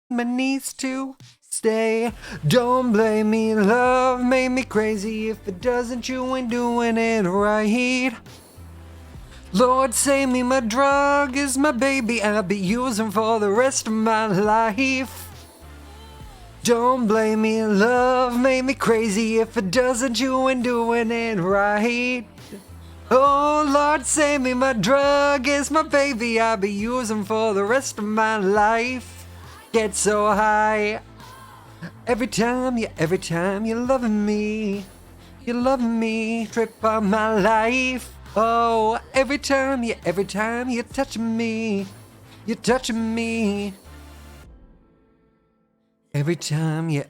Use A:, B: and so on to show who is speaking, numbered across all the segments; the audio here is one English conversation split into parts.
A: my knees to stay. Don't blame me, love made me crazy. If it doesn't, you ain't doing it right. Lord save me, my drug is my baby. I'll be using for the rest of my life. Don't blame me, love made me crazy. If it doesn't, you ain't doing it right. Oh Lord save me, my drug is my baby. I'll be using for the rest of my life. Get so high. Every time you're loving me. You're loving me, trip on my life. Oh, every time you're touching me. You're touching me. Every time you're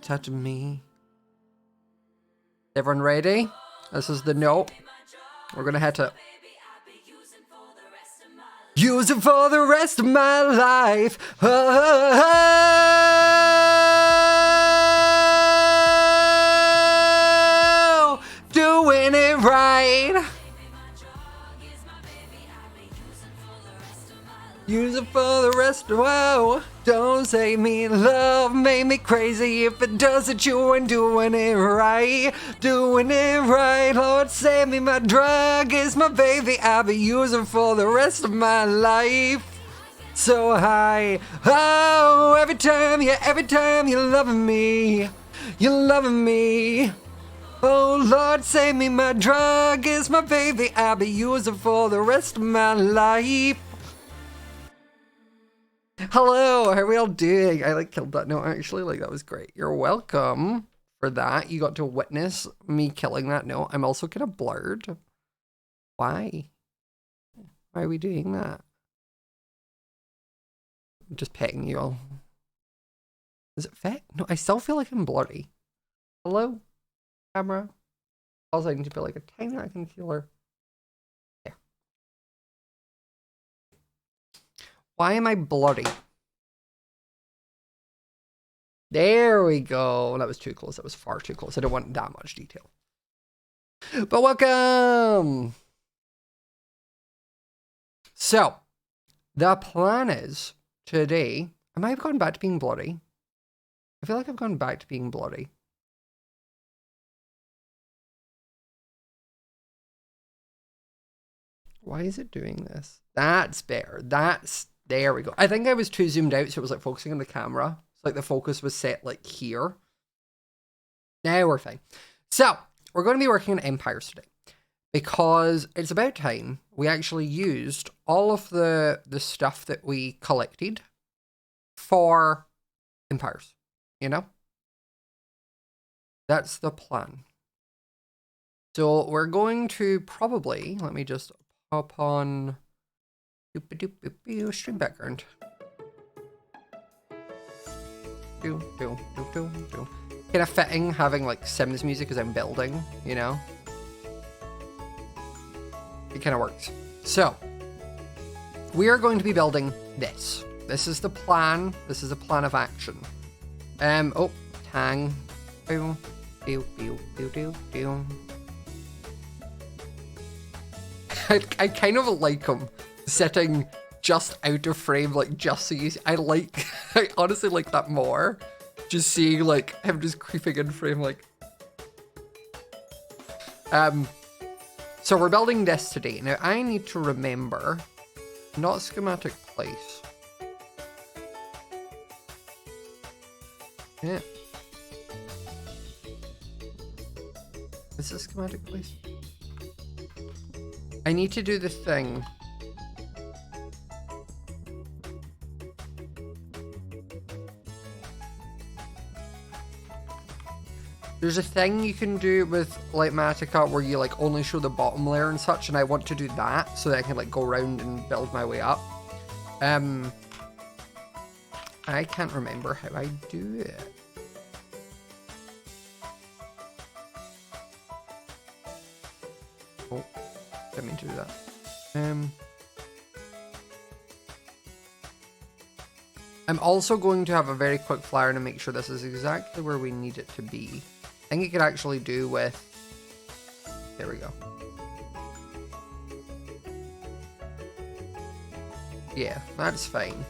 A: touching me. Everyone ready? This is the note. We're gonna hit it. Use it for the rest of my life. Oh, doing it right. Use it for the rest of wow. Don't save me, love made me crazy. If it doesn't, you ain't doing it right. Doing it right, Lord save me, my drug is my baby. I'll be using for the rest of my life. So high, oh, every time you're loving me. You're loving me. Oh Lord save me, my drug is my baby. I'll be using for the rest of my life. Hello, how are we all doing? I killed that note actually, that was great. You're welcome for that. You got to witness me killing that note. I'm also kind of blurred. Why? Why are we doing that? I'm just petting you all. Is it fit? No, I still feel like I'm blurry. Hello, camera? Also, I need to be like a tiny concealer. There. Why am I bloody? There we go. That was too close. That was far too close. I don't want that much detail. But welcome! So, the plan is today... Am I gone back to being bloody? I feel like I've gone back to being bloody. Why is it doing this? That's better. There we go. I think I was too zoomed out, so it was like focusing on the camera. So like the focus was set like here. Now we're fine. So we're going to be working on empires today because it's about time we actually used all of the stuff that we collected for empires, you know? That's the plan. So we're going to probably, let me just pop on stream background. Kind of fitting having like Sims music as I'm building, you know? It kind of works. So, we are going to be building this. This is the plan. This is a plan of action. Oh, tang. I kind of like him sitting just out of frame, like just so you see. I honestly like that more. Just seeing like him just creeping in frame, like. So we're building this today. Now I need to remember, not schematic place. Yeah. Is this schematic place? I need to do the thing. There's a thing you can do with like Matica where you like only show the bottom layer and such, and I want to do that so that I can like go around and build my way up. I can't remember how I do it. Oh, didn't mean to do that. I'm also going to have a very quick flyer to make sure this is exactly where we need it to be. I think it could actually do with... There we go. Yeah, that's fine.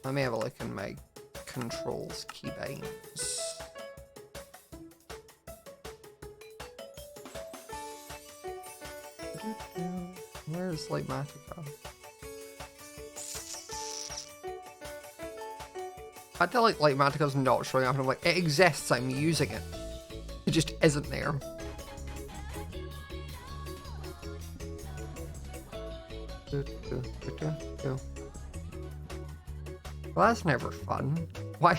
A: Let me have a look in my controls keybinds. Where's Lightmatica? I feel like Lightmatica's not showing up and I'm like, it exists, I'm using it. It just isn't there. Well, that's never fun. Why?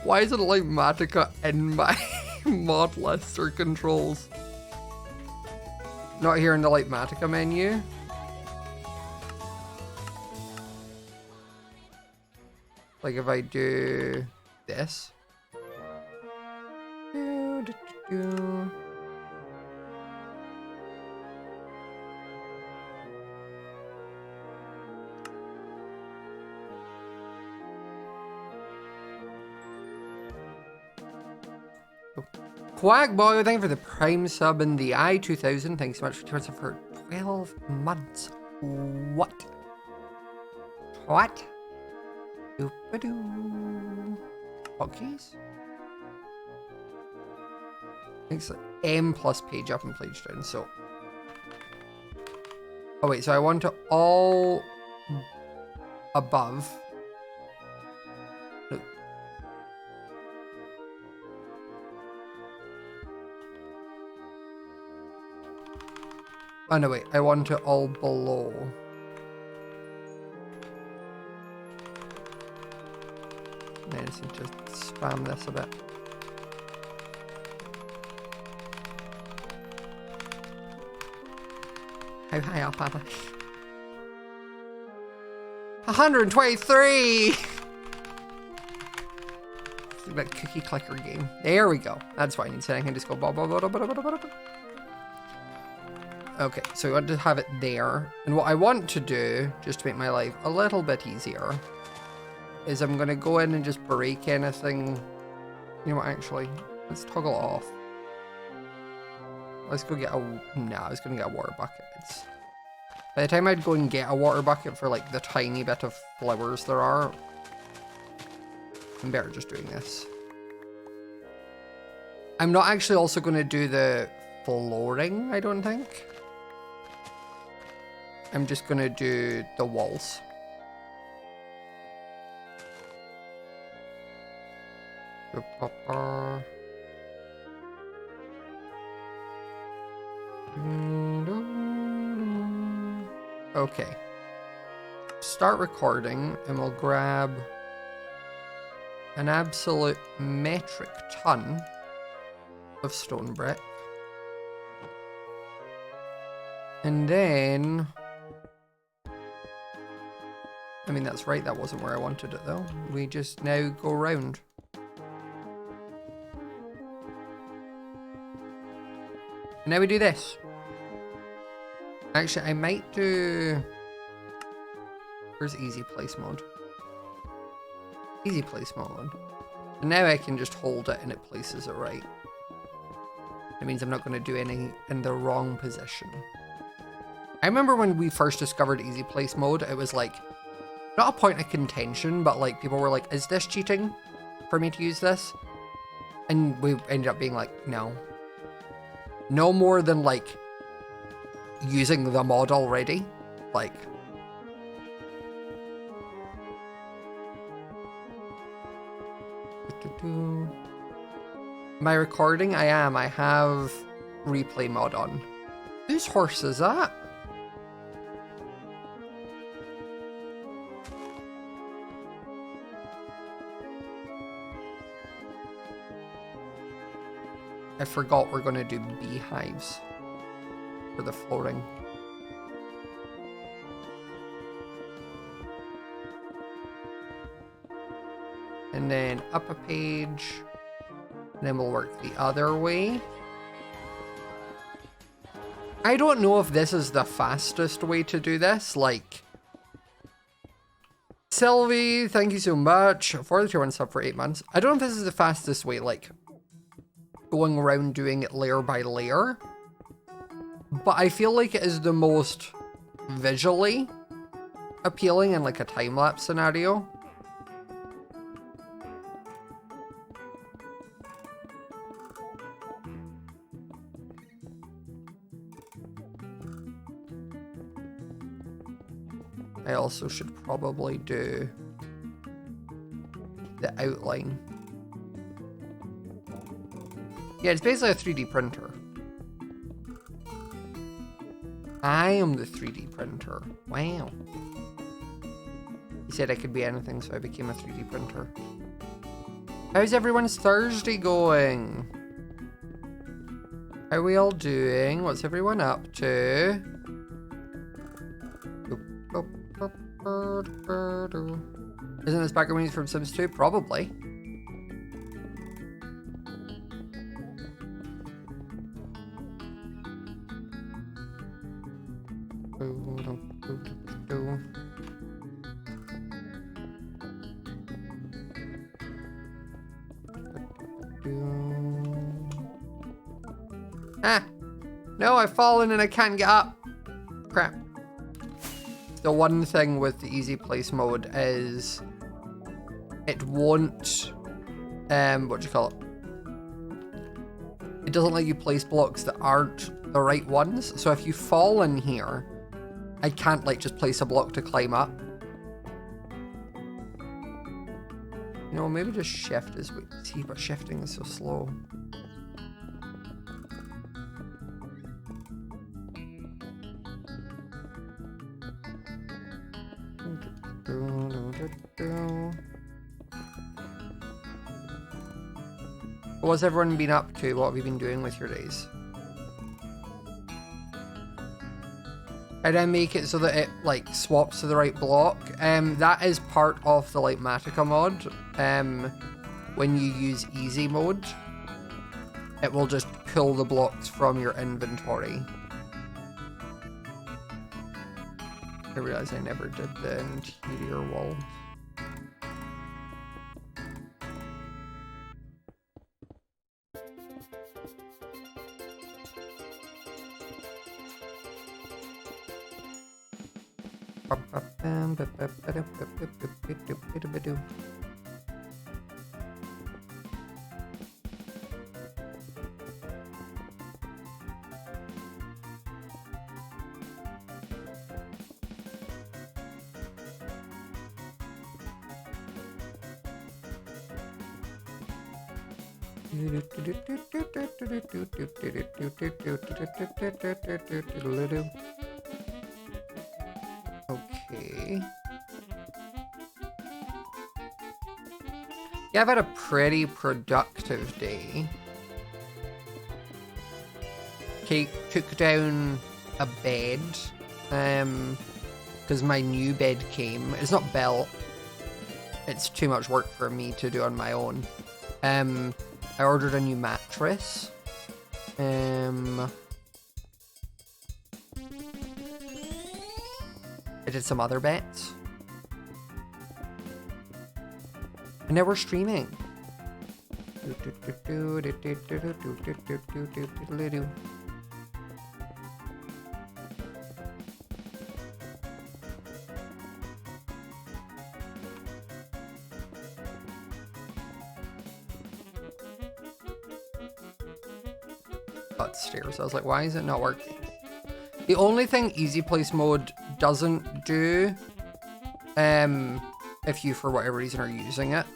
A: Why isn't Lightmatica in my mod list or controls? Not here in the Lightmatica menu. Like if I do this. Quackboy, thank you for the Prime sub and the I-2000. Thanks so much for Twitter for 12 months. What? What? Doop-a-doo. Hotkeys? Thanks. M plus page up and page down, so. Oh wait, so I want to all above. No. Oh no, wait, I want it all below. I just need to spam this a bit. How high up am I? 123! It's like that cookie clicker game. There we go. That's why I need to. I can just go blah, blah, blah, blah, blah, blah, blah. Okay, so I want to have it there. And what I want to do, just to make my life a little bit easier, is I'm going to go in and just break anything. You know what, actually, let's toggle it off. Let's go get a... Nah, I was going to get a water bucket. By the time I'd go and get a water bucket for, like, the tiny bit of flowers there are, I'm better just doing this. I'm not actually also going to do the flooring, I don't think. I'm just going to do the walls. Okay. Start recording and we'll grab an absolute metric ton of stone brick. And then... I mean, that's right, that wasn't where I wanted it though. We just now go round. And now we do this. Actually, I might do... Where's easy place mode? Easy place mode. And now I can just hold it and it places it right. It means I'm not going to do any in the wrong position. I remember when we first discovered easy place mode, it was like, not a point of contention, but like people were like, is this cheating for me to use this? And we ended up being like, no. No more than like using the mod already. Like, am I recording? I am. I have replay mod on. Whose horse is that? I forgot we're going to do beehives for the flooring. And then up a page. And then we'll work the other way. I don't know if this is the fastest way to do this. Like, Sylvie, thank you so much for the 2-1 sub for 8 months. I don't know if this is the fastest way, like, going around doing it layer by layer. but I feel like it is the most visually appealing in like a time-lapse scenario. I also should probably do the outline. Yeah, it's basically a 3D printer. I am the 3D printer. Wow. He said I could be anything, so I became a 3D printer. How's everyone's Thursday going? How are we all doing? What's everyone up to? Isn't this background music from Sims 2? Probably. Ah! No, I've fallen and I can't get up. Crap. The one thing with the easy place mode is it won't, what do you call it? It doesn't let you place blocks that aren't the right ones. So if you fall in here, I can't like just place a block to climb up. You know, maybe just shift is, see, but shifting is so slow. What's everyone been up to? What have you been doing with your days? How do I make it so that it like swaps to the right block? That is part of the like Matica mod. When you use easy mode, it will just pull the blocks from your inventory. I realize I never did the interior wall. Okay. Yeah, I've had a pretty productive day. Okay, took down a bed, because my new bed came. It's not built. It's too much work for me to do on my own. I ordered a new mattress. I did some other bets. And now we're streaming. Stairs. I was like, why is it not working? The only thing easy place mode doesn't do, if you for whatever reason are using it,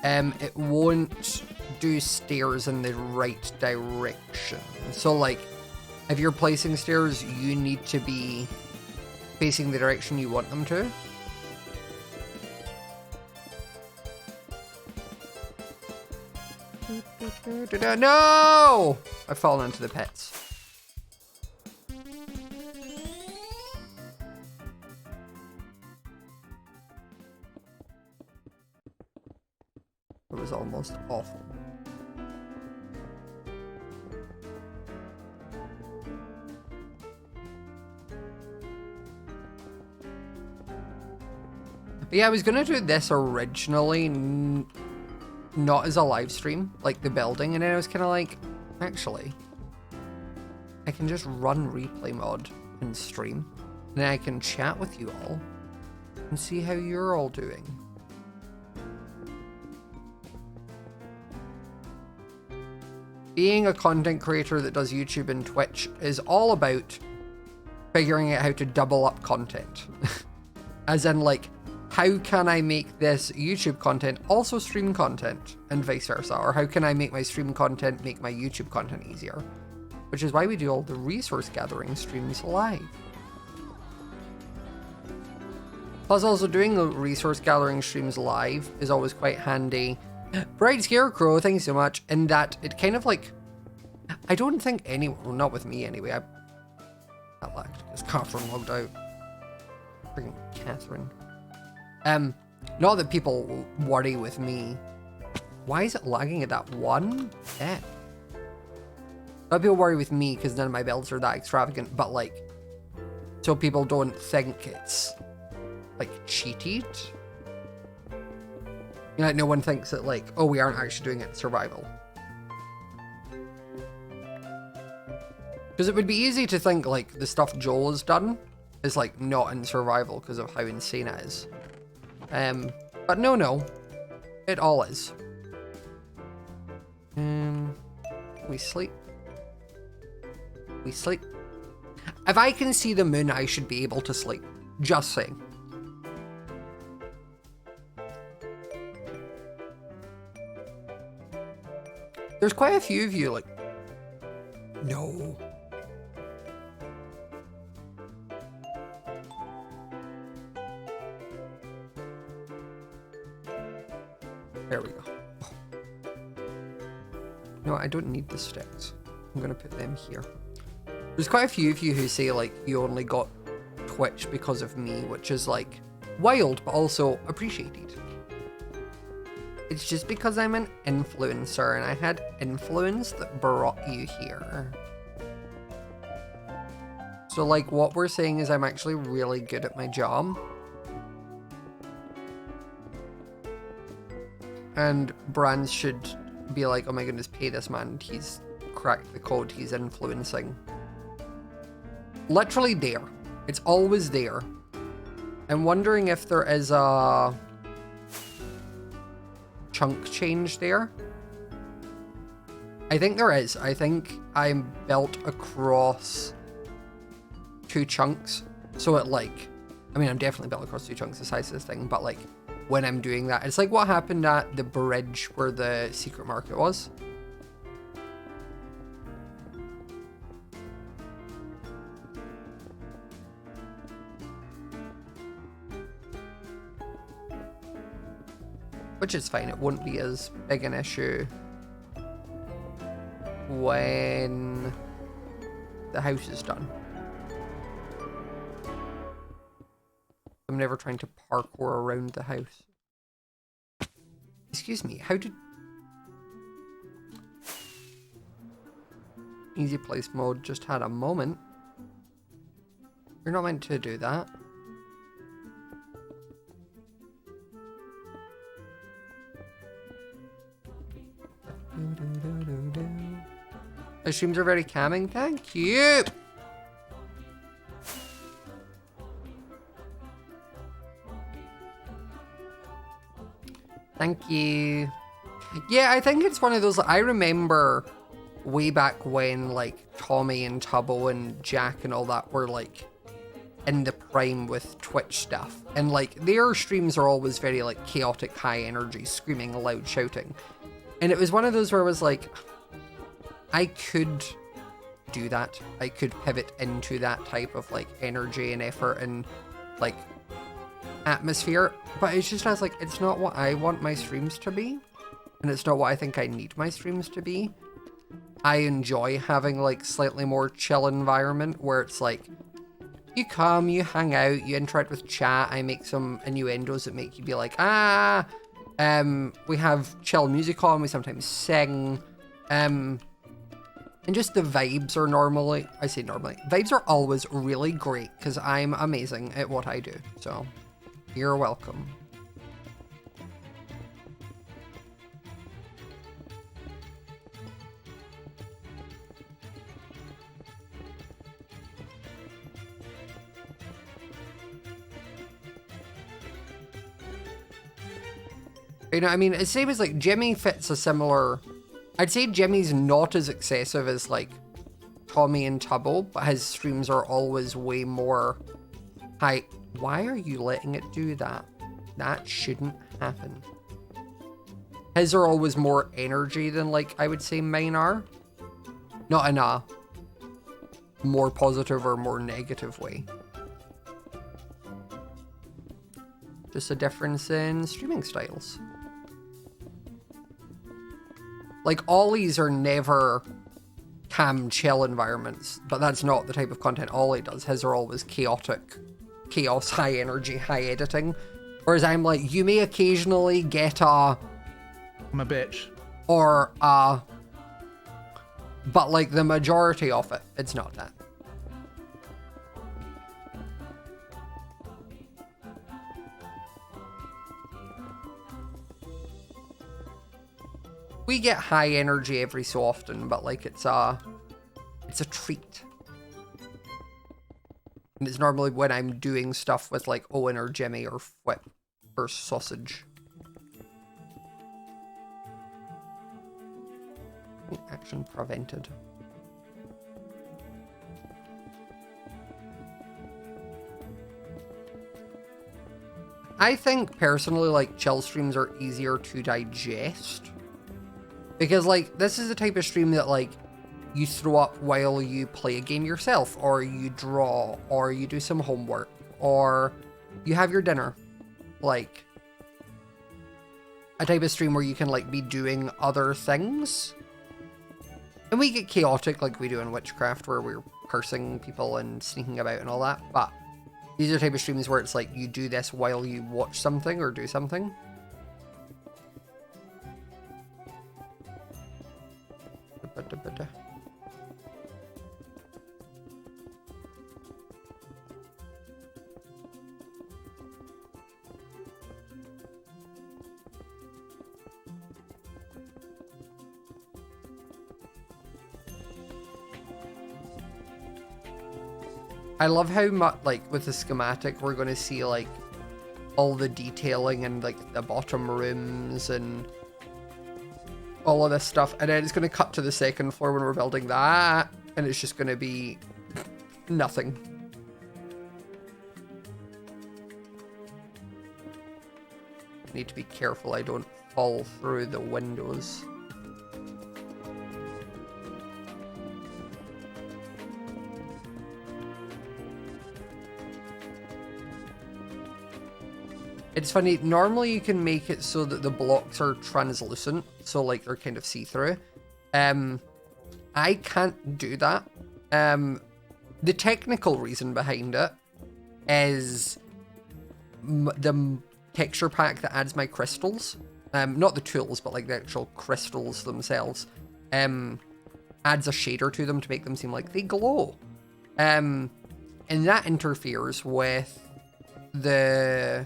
A: it won't do stairs in the right direction. So like, if you're placing stairs, you need to be facing the direction you want them to. No! I've fallen into the pits. It was almost awful. But yeah, I was gonna do this originally, not as a live stream, like the building, and then I was kind of like, actually, I can just run replay mod and stream. And then I can chat with you all and see how you're all doing. Being a content creator that does YouTube and Twitch is all about figuring out how to double up content. As in, like, how can I make this YouTube content also stream content and vice versa? Or how can I make my stream content make my YouTube content easier? Which is why we do all the resource gathering streams live. Plus, also doing the resource gathering streams live is always quite handy. Bright Scarecrow, thank you so much. In that it kind of like, I don't think anyone, well, not with me anyway. That lagged because Catherine logged out. Freaking Catherine. Not that people worry with me. Why is it lagging at that one? Yeah. Not people worry with me because none of my builds are that extravagant, but like, so people don't think it's like cheated. You know, like no one thinks that like, oh, we aren't actually doing it in survival. Because it would be easy to think like the stuff Joel has done is like not in survival because of how insane it is. But no, it all is. We sleep. We sleep. If I can see the moon, I should be able to sleep. Just saying. There's quite a few of you like, no. There we go. Oh. No, I don't need the sticks. I'm gonna put them here. There's quite a few of you who say like you only got Twitch because of me, which is like wild, but also appreciated. It's just because I'm an influencer and I had influence that brought you here. So like what we're saying is I'm actually really good at my job. And brands should be like, oh my goodness, pay this man. He's cracked the code. He's influencing. Literally there. It's always there. I'm wondering if there is a chunk change there. I think there is. I think I'm built across 2 chunks. So it like, I mean, I'm definitely built across 2 chunks the size of this thing, but like when I'm doing that, it's like what happened at the bridge where the secret market was. Which is fine, it won't be as big an issue when the house is done. I'm never trying to parkour around the house. Excuse me, how did... Easy place mode just had a moment. You're not meant to do that. The streams are very calming. Thank you. Thank you. Yeah, I think it's one of those. I remember way back when like Tommy and Tubbo and Jack and all that were like in the prime with Twitch stuff, and like their streams are always very like chaotic, high energy, screaming, loud, shouting. And it was one of those where I was like, I could do that. I could pivot into that type of like energy and effort and like atmosphere. But it's just, I was like, it's not what I want my streams to be. And it's not what I think I need my streams to be. I enjoy having like slightly more chill environment where it's like, you come, you hang out, you interact with chat, I make some innuendos that make you be like, ah, we have chill music on, we sometimes sing, and just the vibes are normally, I say normally, vibes are always really great because I'm amazing at what I do, so you're welcome. You know, I mean, it's same as like Jimmy fits a similar. I'd say Jimmy's not as excessive as like Tommy and Tubbo, but his streams are always way more high. Why are you letting it do that? That shouldn't happen. His are always more energy than like I would say mine are. Not in a more positive or more negative way. Just a difference in streaming styles. Like Ollie's are never calm, chill environments, but that's not the type of content Ollie does. His are always chaotic, chaos, high energy, high editing. Whereas I'm like, you may occasionally get a...
B: I'm a bitch.
A: Or a... But like the majority of it, it's not that. We get high energy every so often, but like it's a treat. And it's normally when I'm doing stuff with like Owen or Jimmy or Whip or Sausage. Action prevented. I think personally like chill streams are easier to digest. Because like this is the type of stream that like you throw up while you play a game yourself, or you draw, or you do some homework, or you have your dinner. Like a type of stream where you can like be doing other things. And we get chaotic like we do in Witchcraft where we're cursing people and sneaking about and all that, but these are the type of streams where it's like you do this while you watch something or do something. I love how much, like, with the schematic, we're going to see, like, all the detailing and, like, the bottom rooms and all of this stuff. And then it's going to cut to the second floor when we're building that. And it's just going to be nothing. Need to be careful I don't fall through the windows. It's funny, normally you can make it so that the blocks are translucent, so like they're kind of see-through. I can't do that. The technical reason behind it is the texture pack that adds my crystals, not the tools, but like the actual crystals themselves, adds a shader to them to make them seem like they glow. And that interferes with the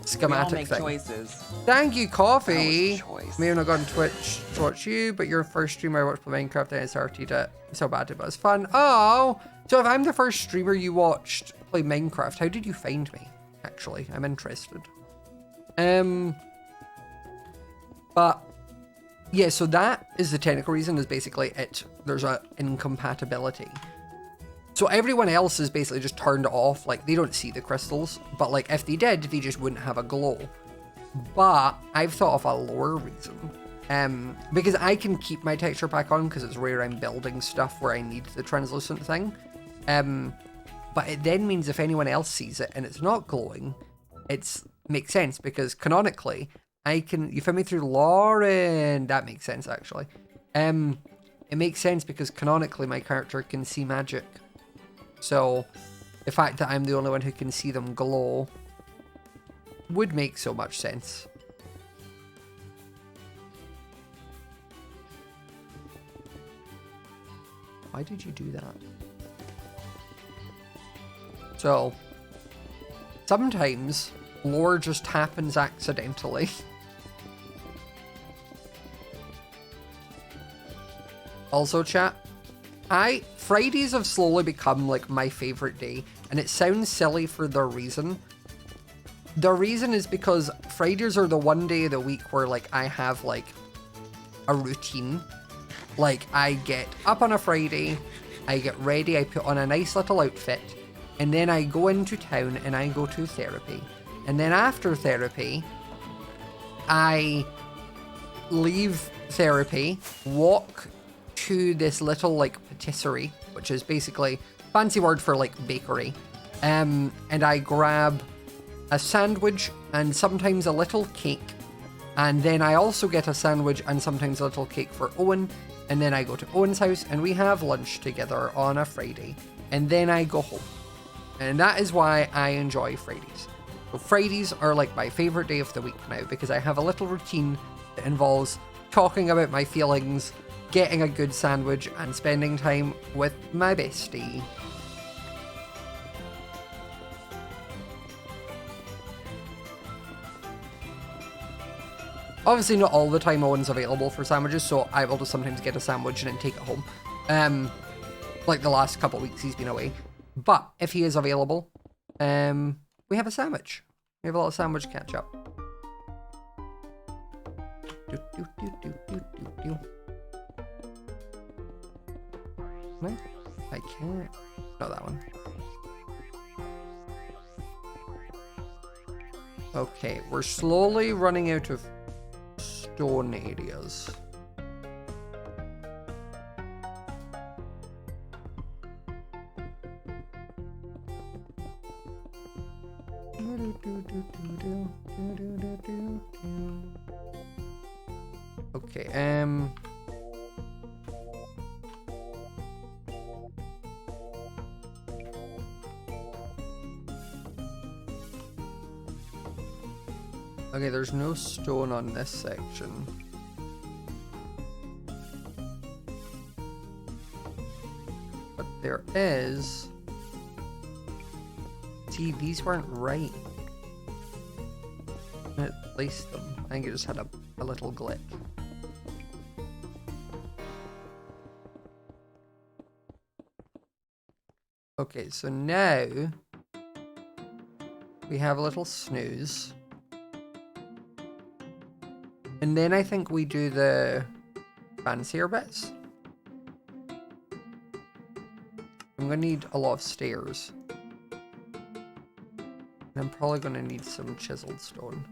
A: schematic thing.
C: Choices.
A: Thank you, Coffee.
C: Choice.
A: May have not gone to Twitch to watch you, but your first streamer I watched play Minecraft and I started it. So bad it was fun. Oh, so if I'm the first streamer you watched play Minecraft, how did you find me? Actually, I'm interested. But yeah, so that is the technical reason. Is basically there's a incompatibility. So everyone else is basically just turned it off, like they don't see the crystals, but like if they did, they just wouldn't have a glow. But I've thought of a lower reason, because I can keep my texture pack on because it's where I'm building stuff where I need the translucent thing. But it then means if anyone else sees it and it's not glowing, makes sense because canonically you found me through Lauren. That makes sense actually. It makes sense because canonically my character can see magic. So, the fact that I'm the only one who can see them glow would make so much sense. Why did you do that? So, sometimes lore just happens accidentally. Also, chat, Fridays have slowly become like my favorite day, and it sounds silly for the reason The reason is because Fridays are the one day of the week where like I have like a routine. Like I get up on a Friday, I get ready, I put on a nice little outfit, and then I go into town and I go to therapy. And then after therapy, I leave therapy, walk to this little like patisserie, which is basically fancy word for like bakery. And I grab a sandwich and sometimes a little cake. And then I also get a sandwich and sometimes a little cake for Owen. And then I go to Owen's house and we have lunch together on a Friday. And then I go home. And that is why I enjoy Fridays. So Fridays are like my favorite day of the week now because I have a little routine that involves talking about my feelings, getting a good sandwich, and spending time with my bestie. Obviously not all the time Owen's available for sandwiches, so I will just sometimes get a sandwich and then take it home. Like the last couple of weeks he's been away. But if he is available, we have a sandwich. We have a little sandwich catch up. No, I can't. Not that one. Okay, we're slowly running out of stone areas. Okay, okay, there's no stone on this section. But there is... See, these weren't right. I placed them. I think it just had a little glitch. Okay, so now we have a little snooze. And then I think we do the fancier bits. I'm gonna need a lot of stairs. And I'm probably gonna need some chiseled stone.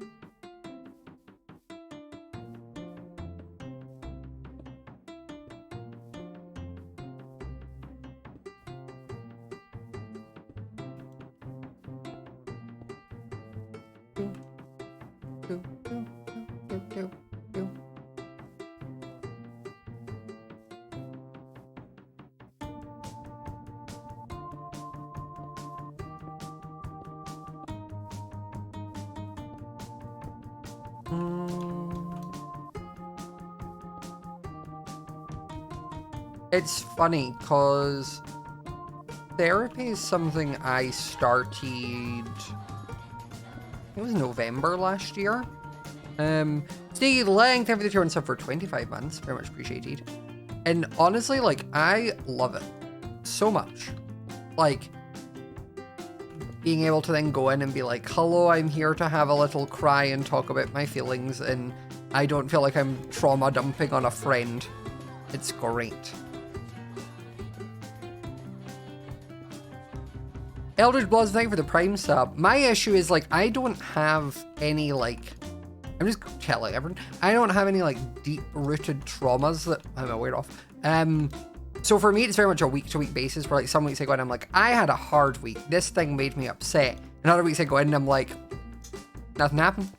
A: It's funny because therapy is something I started, it was November last year. Stay length, everything to stuff for 25 months, very much appreciated. And honestly, like, I love it so much. Like, being able to then go in and be like, hello, I'm here to have a little cry and talk about my feelings, and I don't feel like I'm trauma dumping on a friend. It's great. Eldridge Bloods, thank you for the Prime sub. My issue is, like, I don't have any, like... I'm just telling everyone. I don't have any, like, deep-rooted traumas that I'm aware of. So for me, it's very much a week-to-week basis where, like, some weeks I go in and I'm like, I had a hard week. This thing made me upset. And other weeks I go in and I'm like, nothing happened.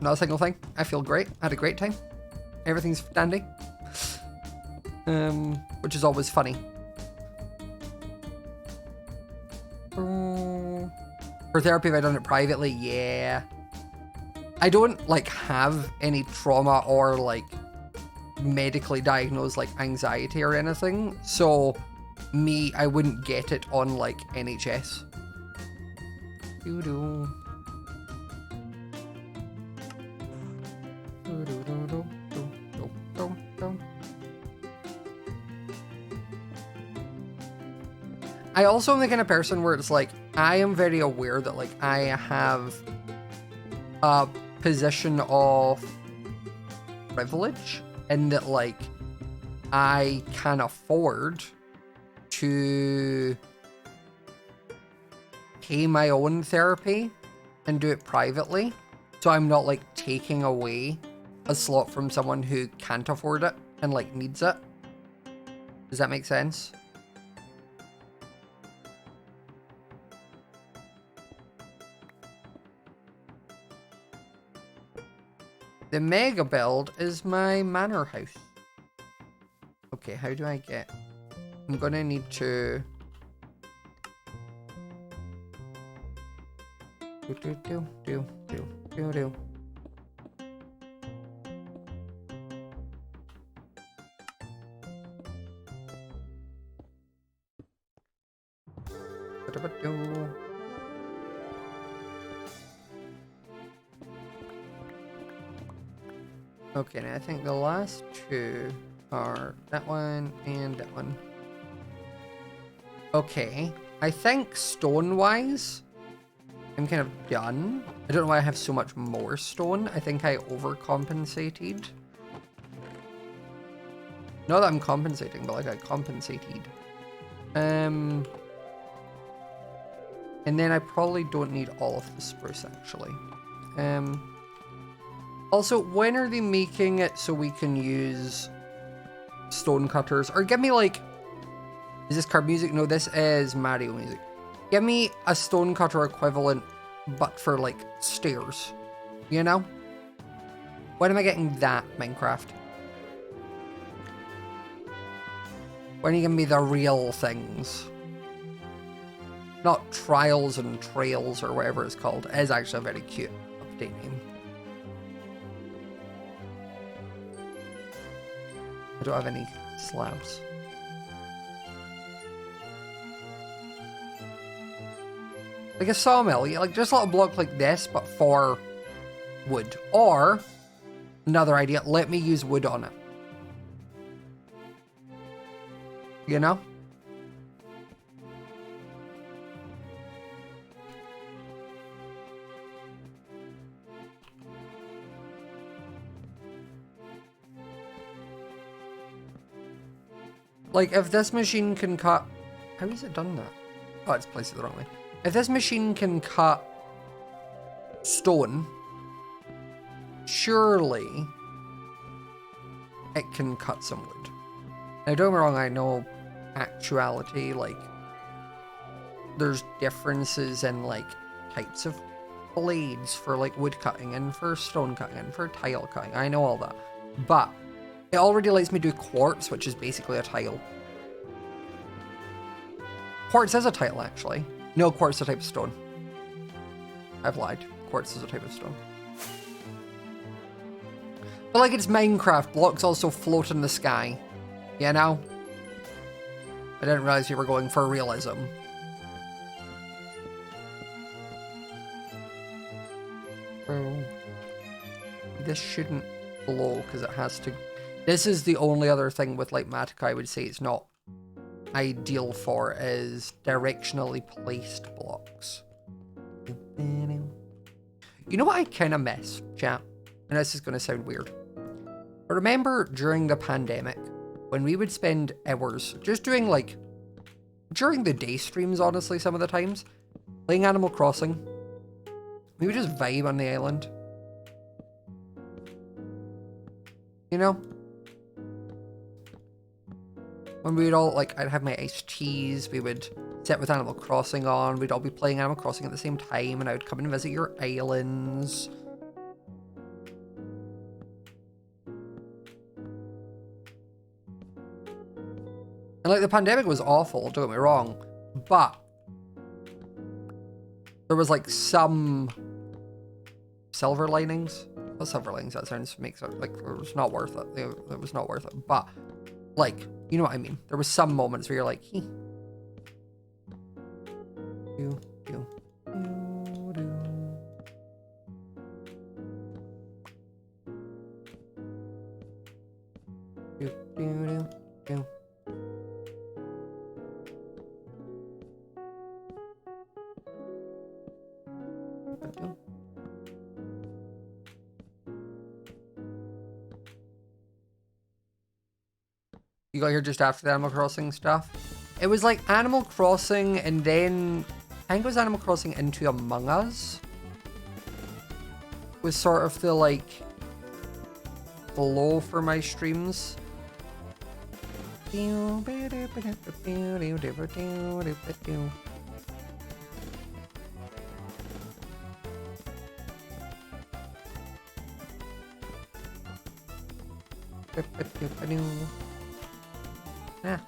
A: Not a single thing. I feel great. I had a great time. Everything's dandy. Which is always funny. For therapy, have I done it privately? Yeah. I don't, like, have any trauma or, like, medically diagnosed, like, anxiety or anything. So, I wouldn't get it on, like, NHS. Doo-doo. I also am the kind of person where it's like, I am very aware that, like, I have a position of privilege in that, like, I can afford to pay my own therapy and do it privately. So I'm not, like, taking away a slot from someone who can't afford it and, like, needs it. Does that make sense? The mega build is my manor house. Okay, how do I get... I'm gonna need to... Do. Okay, now I think the last two are that one and that one. Okay, I think stone-wise, I'm kind of done. I don't know why I have so much more stone. I think I overcompensated. Not that I'm compensating, but like I compensated. And then I probably don't need all of the spruce, actually. Also, when are they making it so we can use stone cutters? Or give me, like... Is this card music? No, this is Mario music. Give me a stone cutter equivalent, but for, like, stairs. You know? When am I getting that, Minecraft? When are you giving me the real things? Not trials and trails or whatever it's called. It is actually a very cute update name. I don't have any slabs. Like a sawmill, like just a little block like this, but for wood. Or, another idea, let me use wood on it. You know? Like, if this machine can cut... How has it done that? Oh, it's placed it the wrong way. If this machine can cut stone, surely it can cut some wood. Now, don't get me wrong, I know actuality, like, there's differences in, like, types of blades for, like, wood cutting and for stone cutting and for tile cutting. I know all that. But it already lets me do quartz, which is basically a tile. Quartz is a tile, actually. No, quartz is a type of stone. I've lied. Quartz is a type of stone. But like it's Minecraft, blocks also float in the sky. You know? I didn't realize you were going for realism. Oh. This shouldn't blow because it has to... This is the only other thing with like Matica I would say it's not ideal for is directionally placed blocks. You know what I kind of miss, chat? And this is going to sound weird. But remember during the pandemic, when we would spend hours just doing like, during the day streams, honestly, some of the times, playing Animal Crossing. We would just vibe on the island. You know? When we'd all, like, I'd have my iced teas, we would sit with Animal Crossing on, we'd all be playing Animal Crossing at the same time, and I would come and visit your islands. And, like, the pandemic was awful, don't get me wrong, but there was, like, some silver linings. Well, silver linings, that sounds, makes it, like, it was not worth it. It was not worth it, but, like, you know what I mean? There was some moments where you're like, hey. You got here just after the Animal Crossing stuff. It was like Animal Crossing, and then I think it was Animal Crossing into Among Us. Was sort of the like flow for my streams. Yeah.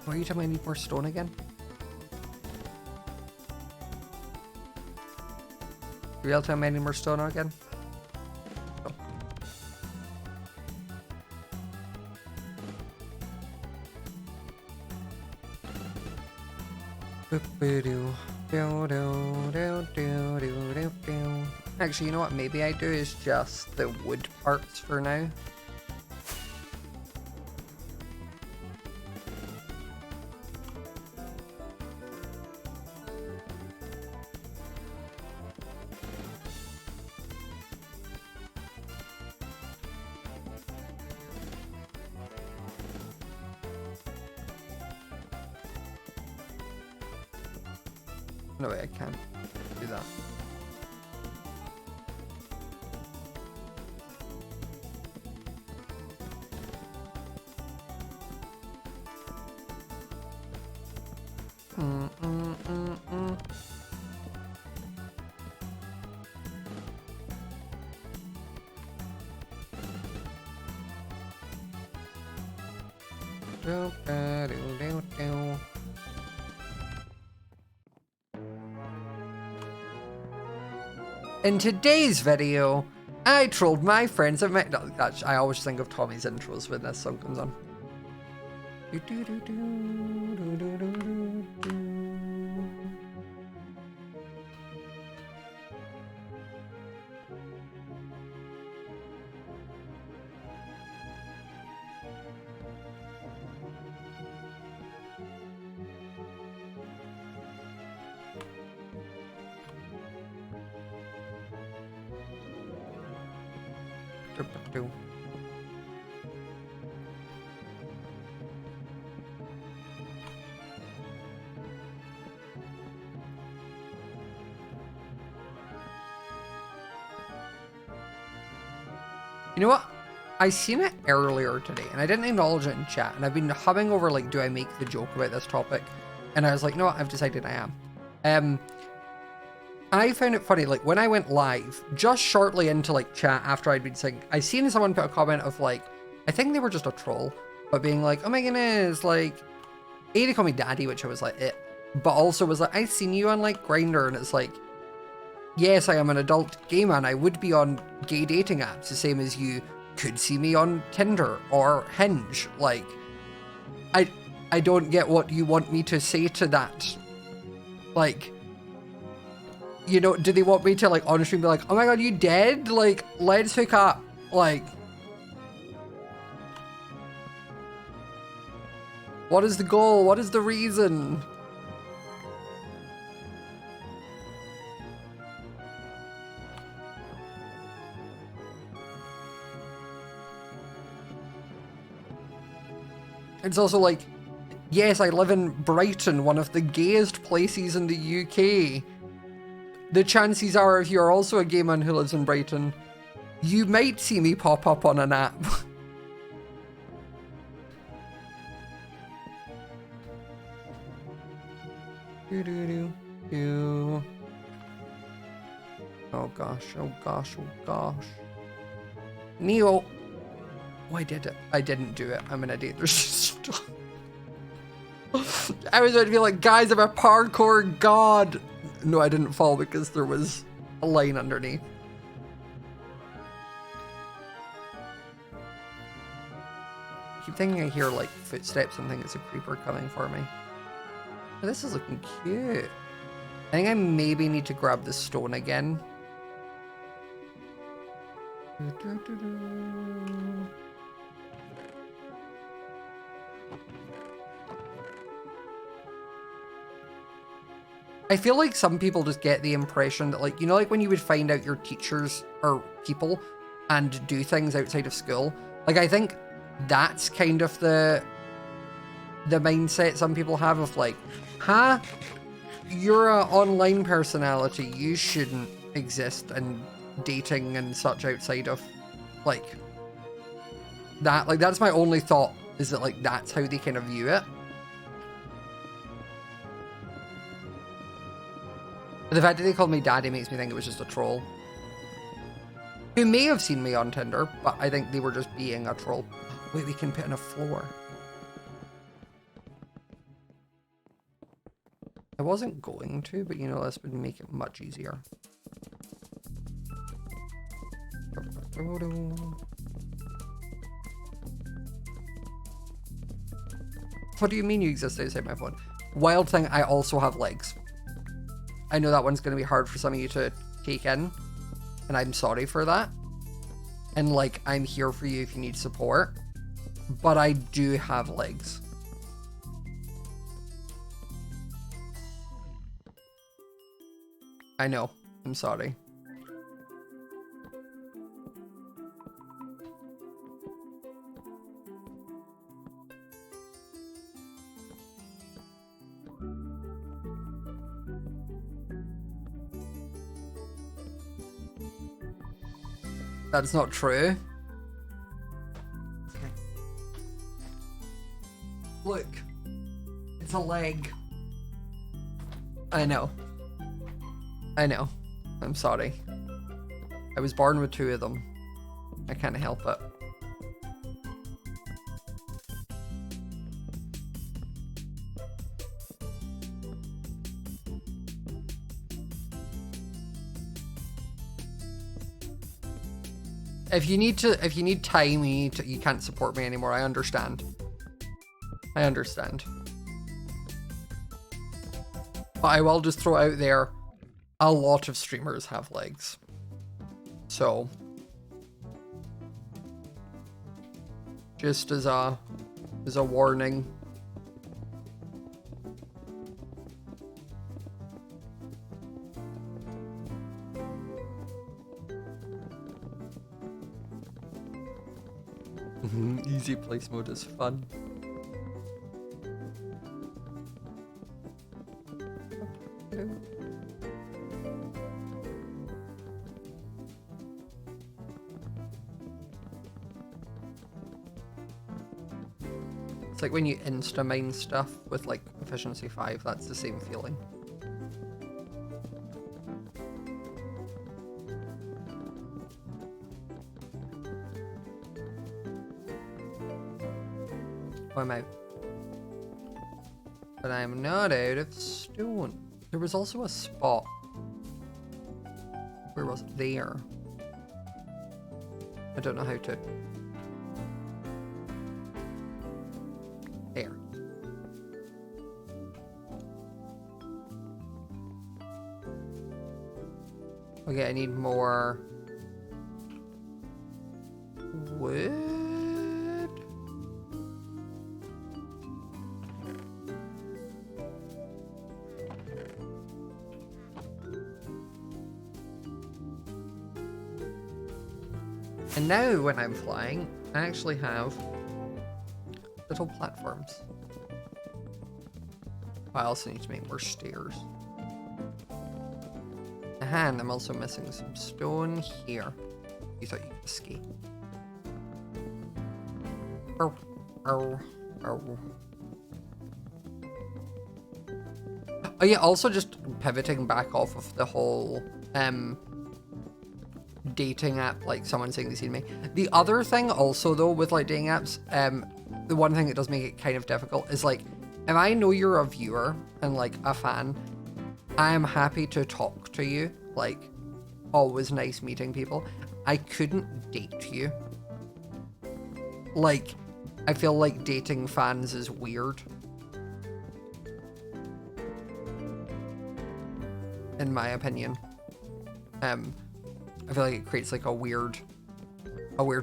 A: Why are you telling me I need more stone again? Real time I need more stone again? Oh. Actually, you know what maybe I do is just the wood parts for now. No way, I can't do that. In today's video, I trolled my friends at I always think of Tommy's intros when this song comes on. You know what? I seen it earlier today, and I didn't acknowledge it in chat, and I've been humming over, like, do I make the joke about this topic? And I was like, no, I've decided I am. I found it funny, like, when I went live, just shortly into, like, chat after I'd been saying, I seen someone put a comment of, like, I think they were just a troll, but being like, oh my goodness, like, they call me daddy, which I was like, but also was like, I seen you on, like, Grindr, and it's like, yes, I am an adult gay man. I would be on gay dating apps, the same as you could see me on Tinder or Hinge. Like, I don't get what you want me to say to that. Like, you know, do they want me to, like, on stream be like, oh my god, you dead? Like, let's hook up. Like, what is the goal? What is the reason? It's also like, yes, I live in Brighton, one of the gayest places in the UK. The chances are, if you're also a gay man who lives in Brighton, you might see me pop up on an app. Oh gosh, oh gosh, oh gosh. Neo. Oh, I did it. I didn't do it. I'm an idiot. There's just I was going to be like, guys, I'm a parkour god. No, I didn't fall because there was a line underneath. I keep thinking I hear like footsteps and think it's a creeper coming for me. Oh, this is looking cute. I think I maybe need to grab the stone again. I feel like some people just get the impression that, like, you know, like when you would find out your teachers or people and do things outside of school. Like, I think that's kind of the mindset some people have of like, huh? You're an online personality. You shouldn't exist and dating and such outside of like that. Like, that's my only thought, is that like that's how they kind of view it. But the fact that they called me daddy makes me think it was just a troll. Who may have seen me on Tinder, but I think they were just being a troll. Wait, we can put in a floor. I wasn't going to, but you know, this would make it much easier. What do you mean you exist outside my phone? Wild thing, I also have legs. I know that one's going to be hard for some of you to take in, and I'm sorry for that. And like, I'm here for you if you need support, but I do have legs. I know, I'm sorry. That's not true. Okay. Look, it's a leg. I know. I know. I'm sorry. I was born with two of them. I can't help it. If you need time, you can't support me anymore. I understand. I understand. But I will just throw out there, a lot of streamers have legs. So, just as a warning. Easy place mode is fun. It's like when you insta-mine stuff with like efficiency 5, that's the same feeling. Oh, I'm out. But I'm not out of stone. There was also a spot. Where was it? There. I don't know how to... There. Okay, I need more... wood? And now when I'm flying, I actually have little platforms. I also need to make more stairs. And I'm also missing some stone here. You thought you could escape. Oh, oh, oh. Oh yeah, also just pivoting back off of the whole dating app, like someone saying they seen me. The other thing also though with like dating apps, the one thing that does make it kind of difficult is like, if I know you're a viewer and like a fan, I am happy to talk to you. Like, always nice meeting people. I couldn't date you. Like, I feel like dating fans is weird. In my opinion. I feel like it creates like a weird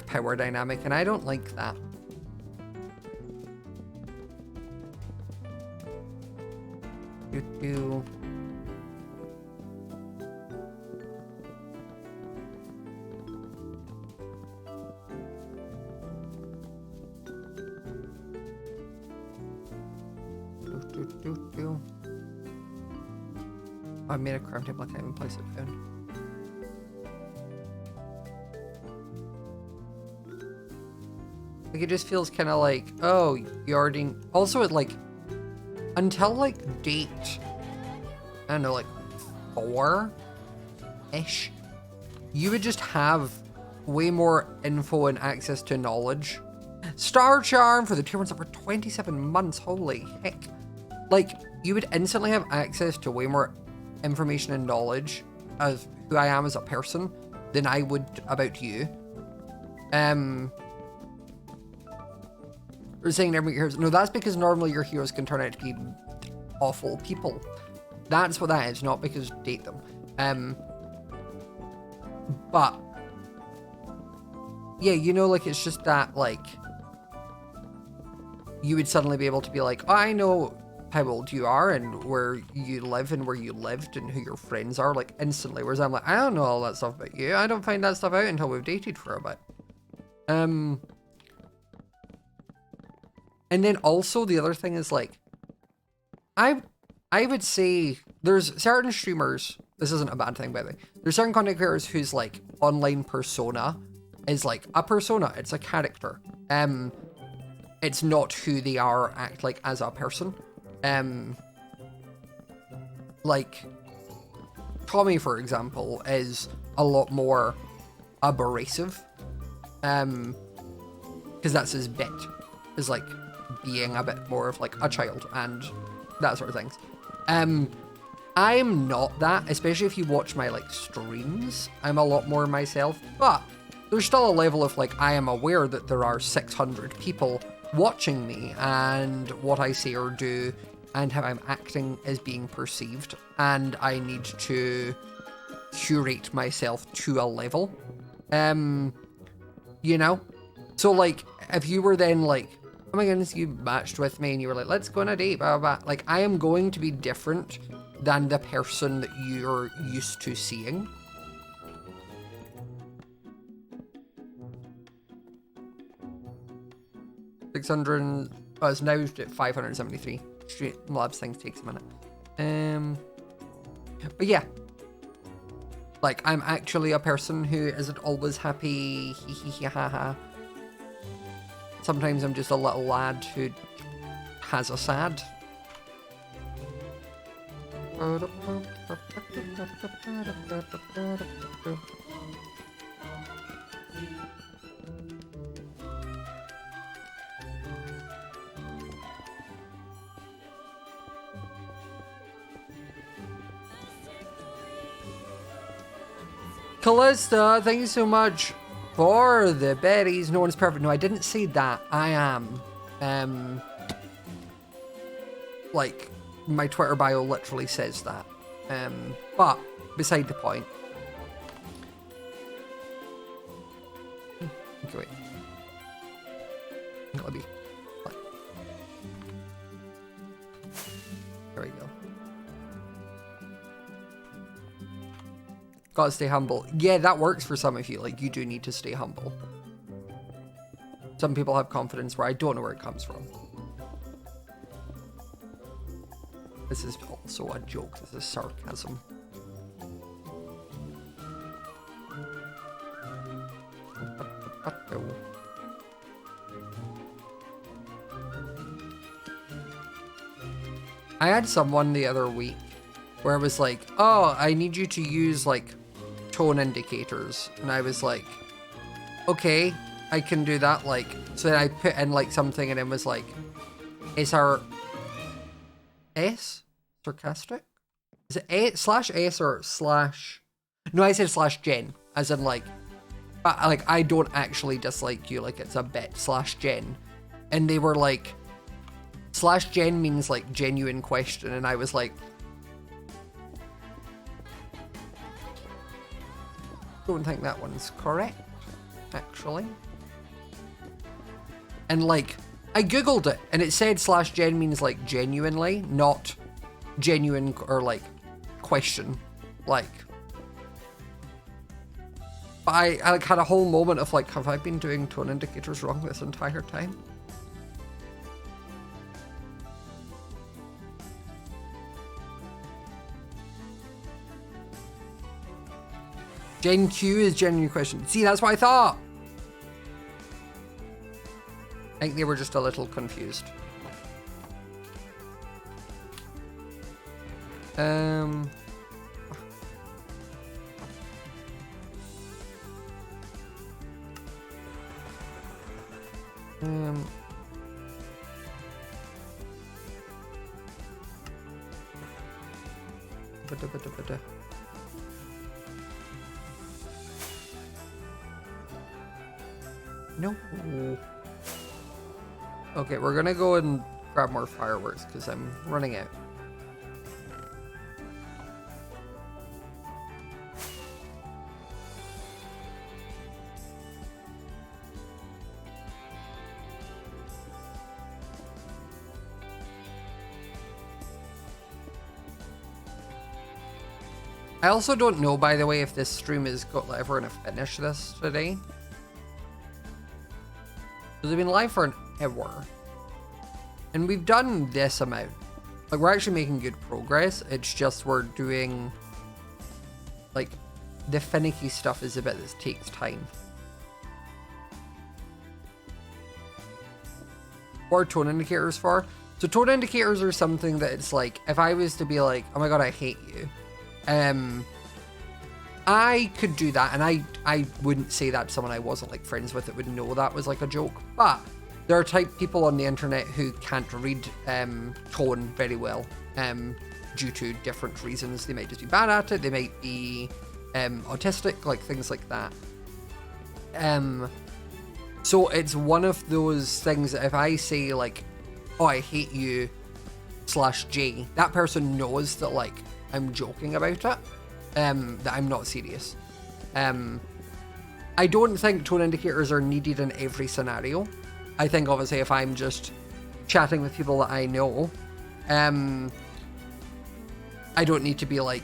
A: power dynamic, and I don't like that. Do. I made a crime table, I can't even place it down. Like, it just feels kind of like, oh, you already... Also, it, like, until, like, date, I don't know, like, 4-ish, you would just have way more info and access to knowledge. Star Charm for the tier 1 sub for 27 months, holy heck. Like, you would instantly have access to way more information and knowledge of who I am as a person than I would about you. We're saying never meet your heroes. No, that's because normally your heroes can turn out to be awful people. That's what that is, not because date them. But yeah, you know, like, it's just that, like, you would suddenly be able to be like, oh, I know how old you are and where you live and where you lived and who your friends are, like, instantly. Whereas I'm like, I don't know all that stuff about you. I don't find that stuff out until we've dated for a bit. And then also the other thing is, like, I would say there's certain streamers, this isn't a bad thing, by the way, there's certain content creators whose, like, online persona is, like, a persona, it's a character. It's not who they are act like as a person. Like, Tommy, for example, is a lot more abrasive, because that's his bit, is, like, being a bit more of, like, a child and that sort of things. I'm not that, especially if you watch my, like, streams. I'm a lot more myself, but there's still a level of, like, I am aware that there are 600 people watching me and what I say or do and how I'm acting is being perceived, and I need to curate myself to a level. You know? So, like, if you were then like, oh my goodness, you matched with me and you were like, let's go on a date, blah, blah, blah. Like, I am going to be different than the person that you're used to seeing. It's now at 573. Streamlabs things takes a minute. But yeah. Like, I'm actually a person who isn't always happy. Hee hee hee ha ha. Sometimes I'm just a little lad who has a sad. Callista, thank you so much for the berries. No one is perfect. No, I didn't say that. I am. Like, my Twitter bio literally says that. But beside the point. Okay, wait. Let me. There we go. Gotta stay humble. Yeah, that works for some of you. Like, you do need to stay humble. Some people have confidence where I don't know where it comes from. This is also a joke. This is sarcasm. I had someone the other week where it was like, oh, I need you to use, like, tone indicators. And I was like, okay, I can do that. Like, so then I put in, like, something and it was like, SRS? Sarcastic? Is it /S or /? No, I said /gen, as in, like, I don't actually dislike you, like, it's a bit /gen. And they were like, /gen means, like, genuine question. And I was like, don't think that one's correct, actually. And, like, I googled it and it said /gen means, like, genuinely, not genuine or, like, question. Like, but I like had a whole moment of like, have I been doing tone indicators wrong this entire time? Gen Q is genuine question. See, that's what I thought. I think they were just a little confused. Um, no. Okay, we're gonna go and grab more fireworks because I'm running out. I also don't know, by the way, if this stream is ever going to finish this today. Because I've been live for an hour. And we've done this amount. Like, we're actually making good progress. It's just we're doing... Like, the finicky stuff is a bit that takes time. What are tone indicators for? So tone indicators are something that it's like, if I was to be like, oh my god, I hate you. I could do that, and I wouldn't say that to someone I wasn't like friends with that would know that was like a joke. But there are people on the internet who can't read tone very well due to different reasons. They might just be bad at it. They might be autistic, like things like that. So it's one of those things that if I say like, oh, I hate you /J, that person knows that like I'm joking about it, that I'm not serious. I don't think tone indicators are needed in every scenario. I think obviously if I'm just chatting with people that I know, I don't need to be like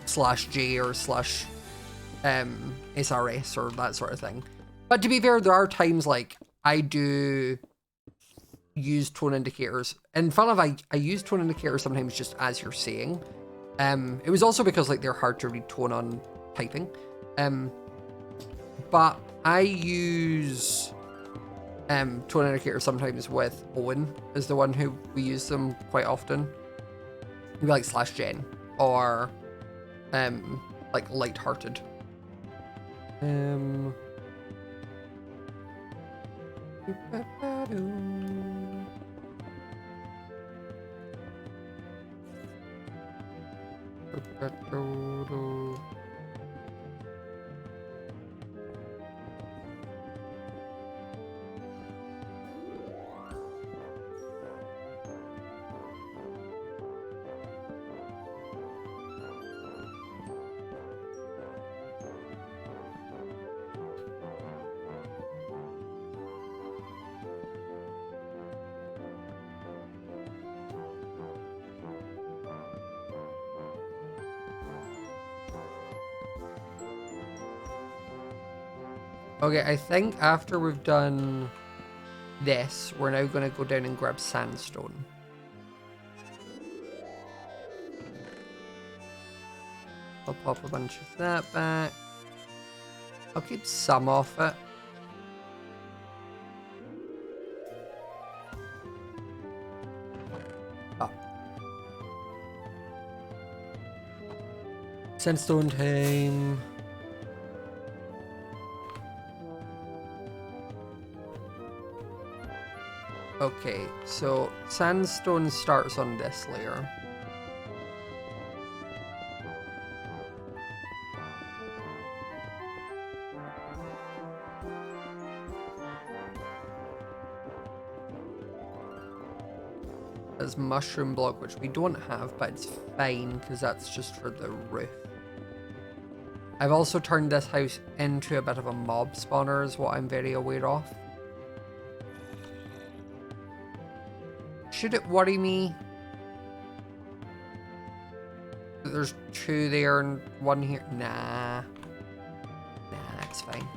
A: /J or /SRS or that sort of thing. But to be fair, there are times like I do use tone indicators. In fun of, I use tone indicators sometimes just as you're saying. It was also because like they're hard to read tone on typing. But I use tone indicators sometimes with Owen is the one who we use them quite often. Maybe like /Jen or like lighthearted. Okay, I think after we've done this, we're now going to go down and grab sandstone. I'll pop a bunch of that back. I'll keep some off it. Oh. Sandstone time. Okay, so sandstone starts on this layer. There's mushroom block, which we don't have, but it's fine because that's just for the roof. I've also turned this house into a bit of a mob spawner, is what I'm very aware of. Should it worry me that there's 2 there and 1 here? Nah. Nah, it's fine.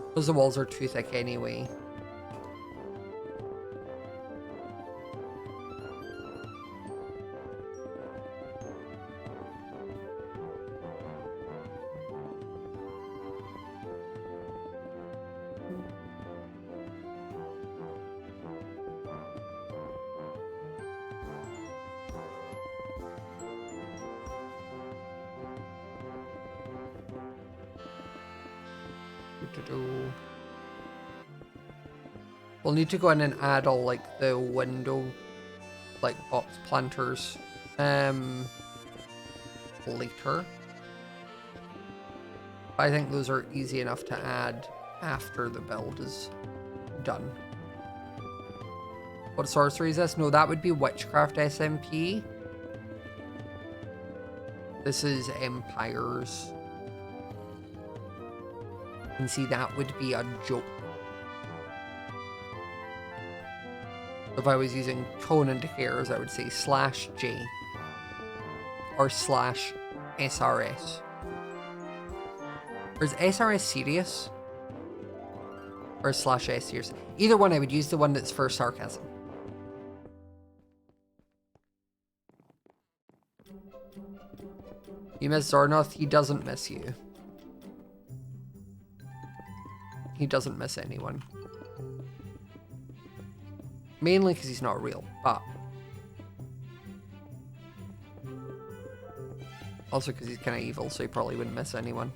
A: Because the walls are too thick anyway. We'll need to go in and add all like the window like box planters later. I think those are easy enough to add after the build is done. What sorcery is this? No, that would be Witchcraft SMP. This is Empires. You can see that would be a joke. If I was using tone indicators, I would say /J or /SRS. Or is SRS serious? Or /S serious? Either one, I would use the one that's for sarcasm. You miss Zornoth, he doesn't miss you. He doesn't miss anyone. Mainly because he's not real, but also because he's kind of evil, so he probably wouldn't miss anyone.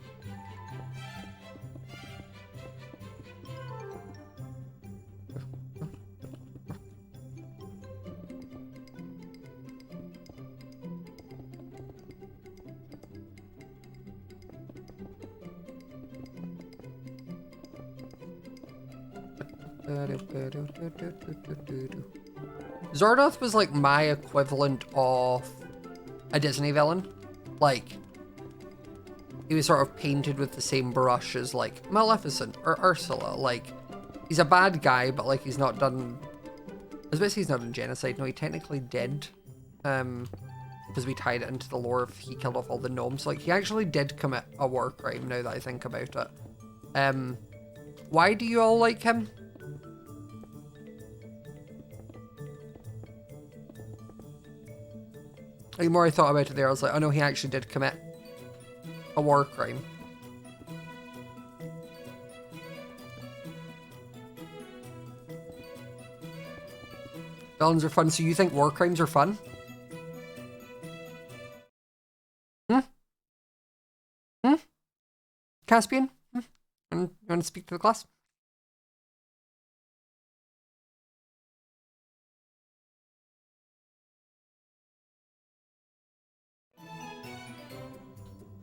A: Zordoth was like my equivalent of a Disney villain. Like, he was sort of painted with the same brush as like Maleficent or Ursula. Like, he's a bad guy, but like he's not done... I was about to say he's not done genocide. No, he technically did. Because we tied it into the lore of he killed off all the gnomes. Like, he actually did commit a war crime now that I think about it. Why do you all like him? The more I thought about it there, I was like, oh no, he actually did commit a war crime. Villains are fun, so you think war crimes are fun? Caspian? You want to speak to the class?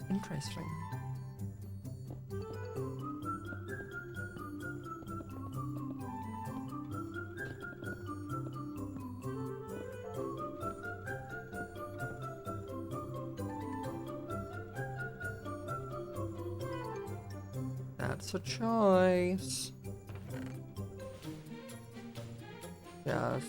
A: Interesting. That's a choice. Yes.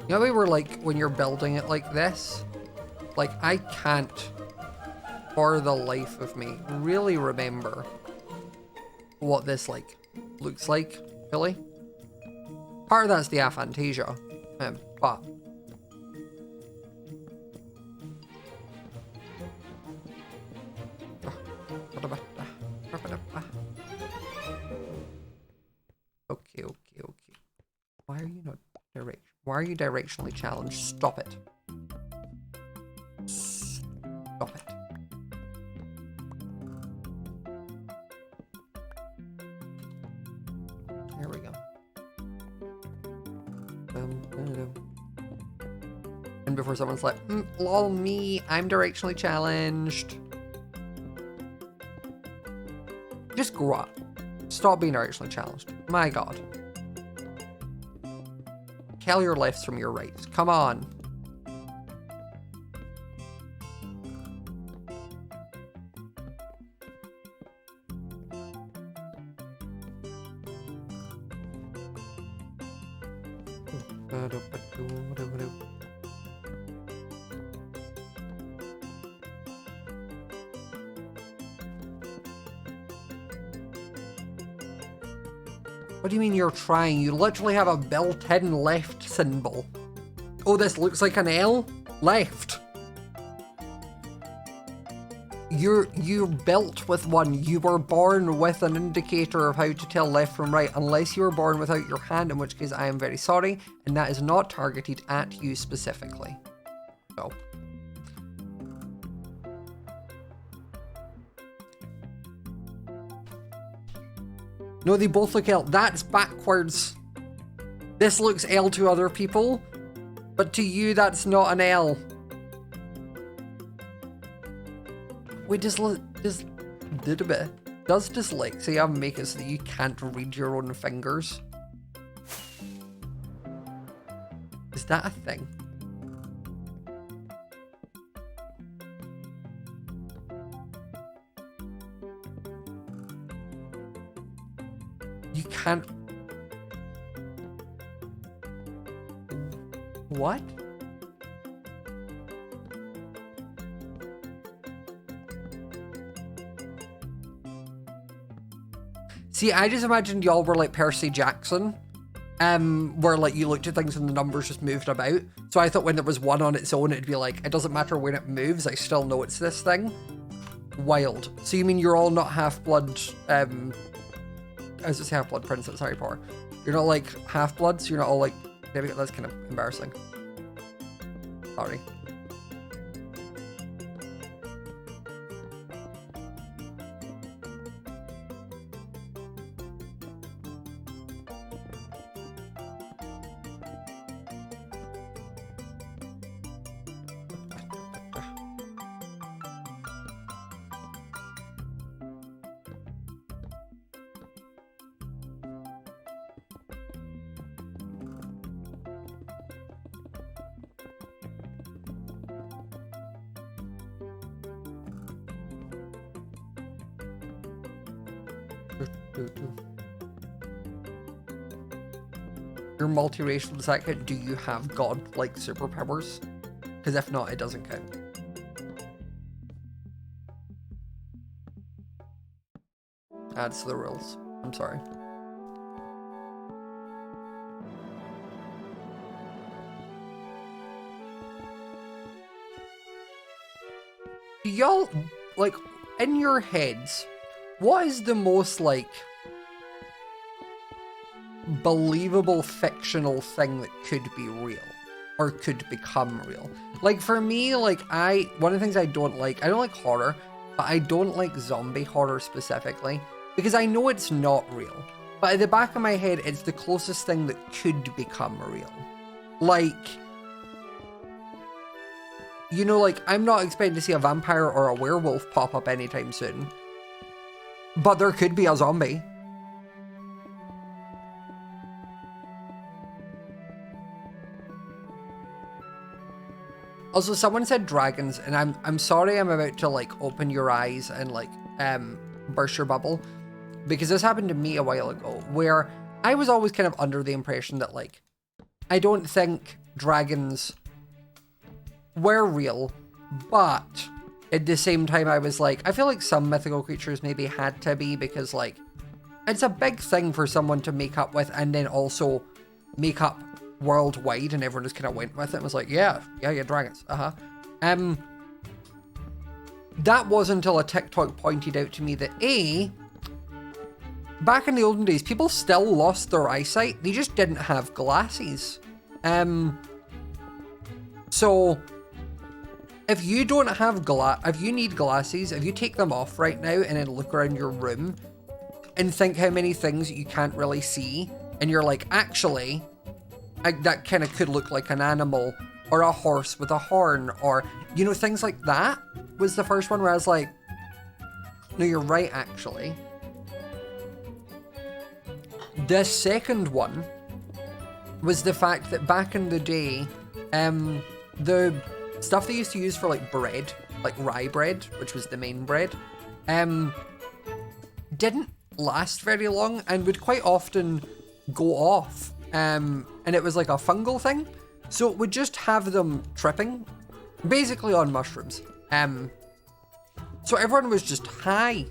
A: You know, we were like, when you're building it like this, like, I can't, for the life of me, really remember what this, like, looks like, really. Part of that's the aphantasia, but... Okay. Why are you not direct? Why are you directionally challenged? Stop it. Stop it. There we go. And before someone's like, lol me, I'm directionally challenged. Just grow up. Stop being directionally challenged. My god. Tell your lefts from your rights. Come on. What do you mean you're trying? You literally have a built-in left symbol. Oh, this looks like an L? Left. You're built with one. You were born with an indicator of how to tell left from right, unless you were born without your hand, in which case I am very sorry, and that is not targeted at you specifically. So. No, they both look L. That's backwards. This looks L to other people, but to you that's not an L. Wait, does dyslexia make it so that you can't read your own fingers? Is that a thing? You can't... What? See, I just imagined y'all were like Percy Jackson, where like you looked at things and the numbers just moved about. So I thought when there was one on its own, it'd be like, it doesn't matter when it moves, I still know it's this thing. Wild. So you mean you're all not half-blood, I was just half-blood princess Harry Potter. You're not like half-bloods, you're not all like, there we go, that's kind of embarrassing. Sorry. You're multiracial, does that count? Do you have god-like superpowers? Because if not, it doesn't count. Adds to the rules. I'm sorry. Do y'all, like, in your heads, what is the most, like, believable fictional thing that could be real or could become real? Like for me, like one of the things I don't like horror, but I don't like zombie horror specifically because I know it's not real, but at the back of my head it's the closest thing that could become real. Like, you know, like I'm not expecting to see a vampire or a werewolf pop up anytime soon, but there could be a zombie. Also, someone said dragons, and I'm sorry I'm about to, like, open your eyes and, like, burst your bubble, because this happened to me a while ago, where I was always kind of under the impression that, like, I don't think dragons were real, but at the same time I was like, I feel like some mythical creatures maybe had to be, because, like, it's a big thing for someone to make up with, and then also make up worldwide, and everyone just kind of went with it and was like, yeah, dragons, that wasn't until a TikTok pointed out to me that back in the olden days, people still lost their eyesight, they just didn't have glasses. So if you don't have if you need glasses, if you take them off right now and then look around your room and think how many things you can't really see, and you're like, actually, that kind of could look like an animal, or a horse with a horn, or, you know, things like that, was the first one where I was like, no, you're right, actually. The second one was the fact that back in the day, the stuff they used to use for, like, bread, like rye bread, which was the main bread, didn't last very long and would quite often go off. And it was like a fungal thing, so it would just have them tripping, basically on mushrooms. So everyone was just high,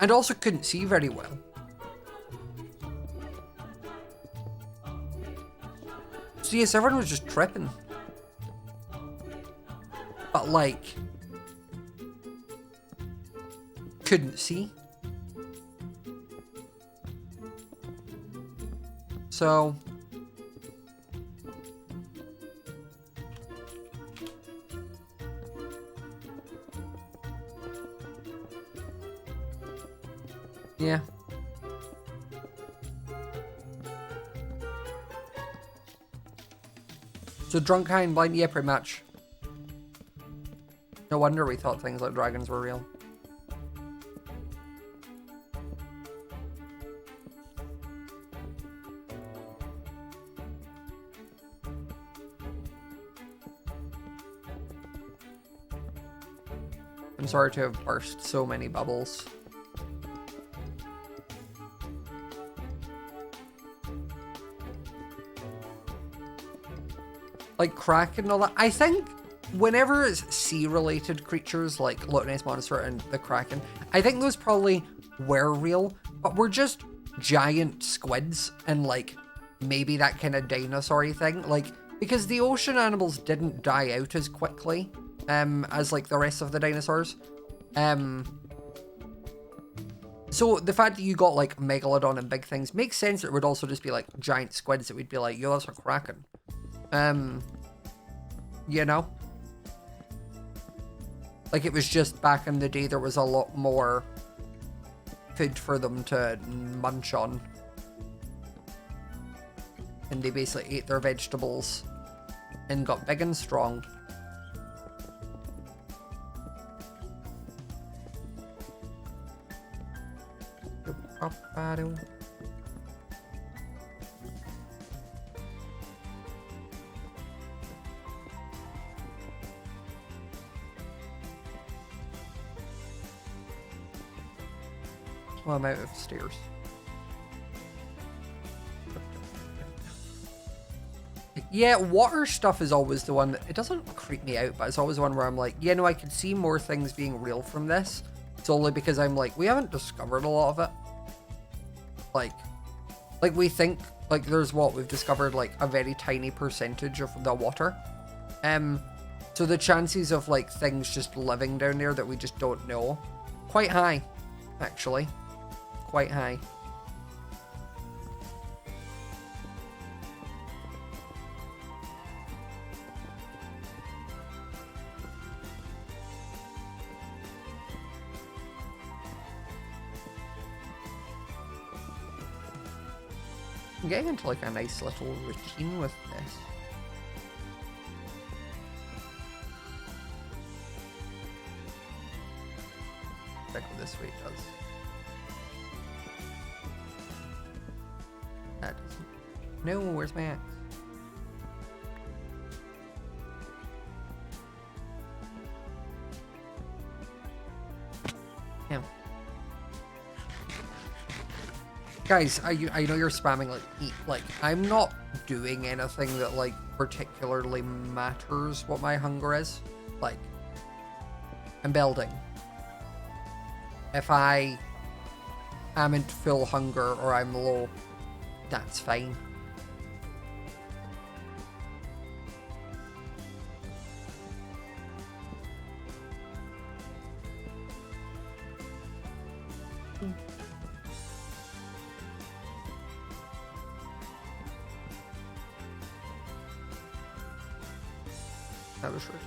A: and also couldn't see very well. So yes, everyone was just tripping. But like, couldn't see. So yeah. So drunk, high, and blind, yeah, pretty much. No wonder we thought things like dragons were real. I'm sorry to have burst so many bubbles. Like Kraken and all that. I think whenever it's sea-related creatures like Loch Ness Monster and the Kraken, I think those probably were real, but were just giant squids and like maybe that kind of dinosaur-y thing. Like, because the ocean animals didn't die out as quickly as like the rest of the dinosaurs. So the fact that you got like Megalodon and big things makes sense. It would also just be like giant squids that we'd be like, yo, that's a Kraken. You know? Like, it was just back in the day there was a lot more food for them to munch on. And they basically ate their vegetables and got big and strong. Well, I'm out of stairs. Yeah, water stuff is always the one that, it doesn't creep me out, but it's always the one where I'm like, yeah, no, I could see more things being real from this. Solely because I'm like, we haven't discovered a lot of it. Like we think, like, there's what, we've discovered, like, a very tiny percentage of the water. So the chances of, like, things just living down there that we just don't know, quite high, actually. Quite high. I'm getting into like a nice little routine with this. Check what this weight does. That doesn't. No, where's my axe? Yeah. Guys, I know you're spamming like eat. Like, I'm not doing anything that like particularly matters what my hunger is. Like, I'm building. If I am in full hunger or I'm low, that's fine. That was rude.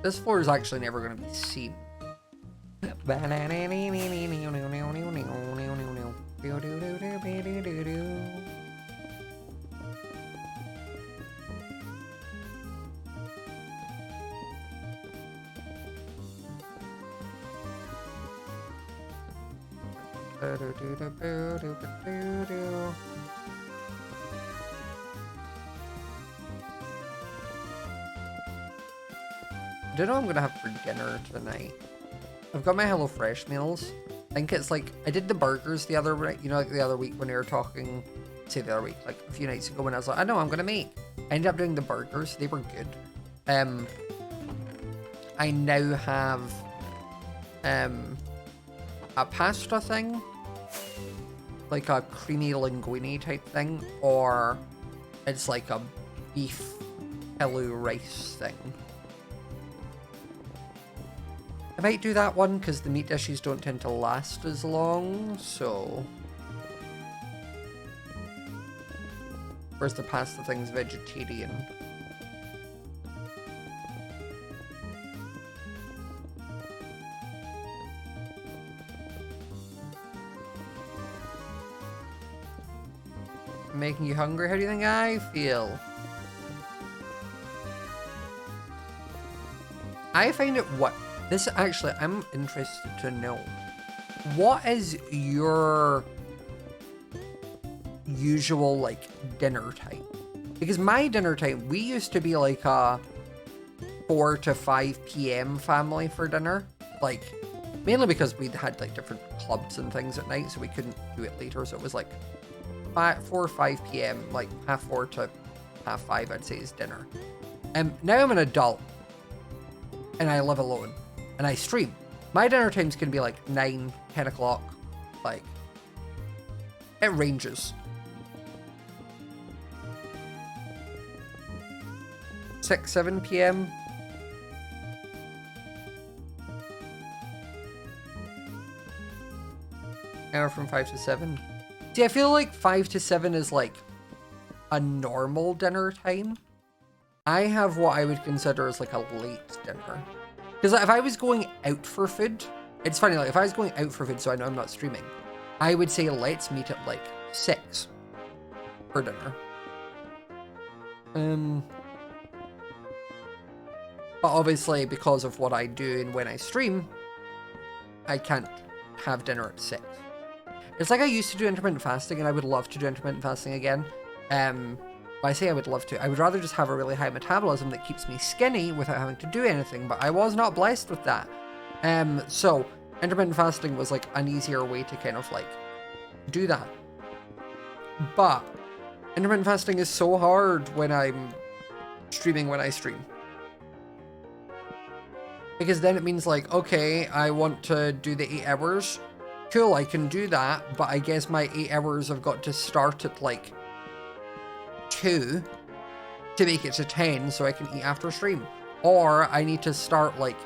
A: This floor is actually never going to be seen. don't know what I'm gonna have for dinner tonight. I've got my HelloFresh meals. I think it's like, I did the burgers the other week, you know, like the other week when we were talking, say the other week, like a few nights ago when I was like, I know I'm gonna make. I ended up doing the burgers, they were good. I now have a pasta thing, like a creamy linguine type thing, or it's like a beef pillau rice thing. I might do that one because the meat dishes don't tend to last as long, so... Whereas the pasta thing's vegetarian. Making you hungry? How do you think I feel? I find it what... This actually, I'm interested to know. What is your usual, like, dinner time? Because my dinner time, we used to be like a 4 to 5 p.m. family for dinner. Like, mainly because we had, like, different clubs and things at night, so we couldn't do it later. So it was, like, 4 or 5 p.m., like, 4:30 to 5:30, I'd say, is dinner. Now I'm an adult, and I live alone. And I stream. My dinner times can be like 9, 10 o'clock. Like, it ranges. 6, 7 p.m. Hour from 5 to 7. See, I feel like 5 to 7 is like a normal dinner time. I have what I would consider as like a late dinner. Because if I was going out for food, it's funny, like if I was going out for food so I know I'm not streaming, I would say let's meet at like 6 for dinner. But obviously because of what I do and when I stream, I can't have dinner at 6. It's like I used to do intermittent fasting and I would love to do intermittent fasting again. I say I would love to. I would rather just have a really high metabolism that keeps me skinny without having to do anything, but I was not blessed with that. So intermittent fasting was like an easier way to kind of like do that. But intermittent fasting is so hard when I'm streaming when I stream. Because then it means like, okay, I want to do the 8 hours. Cool, I can do that, but I guess my 8 hours have got to start at like 2 to make it to 10 so I can eat after stream. Or I need to start like...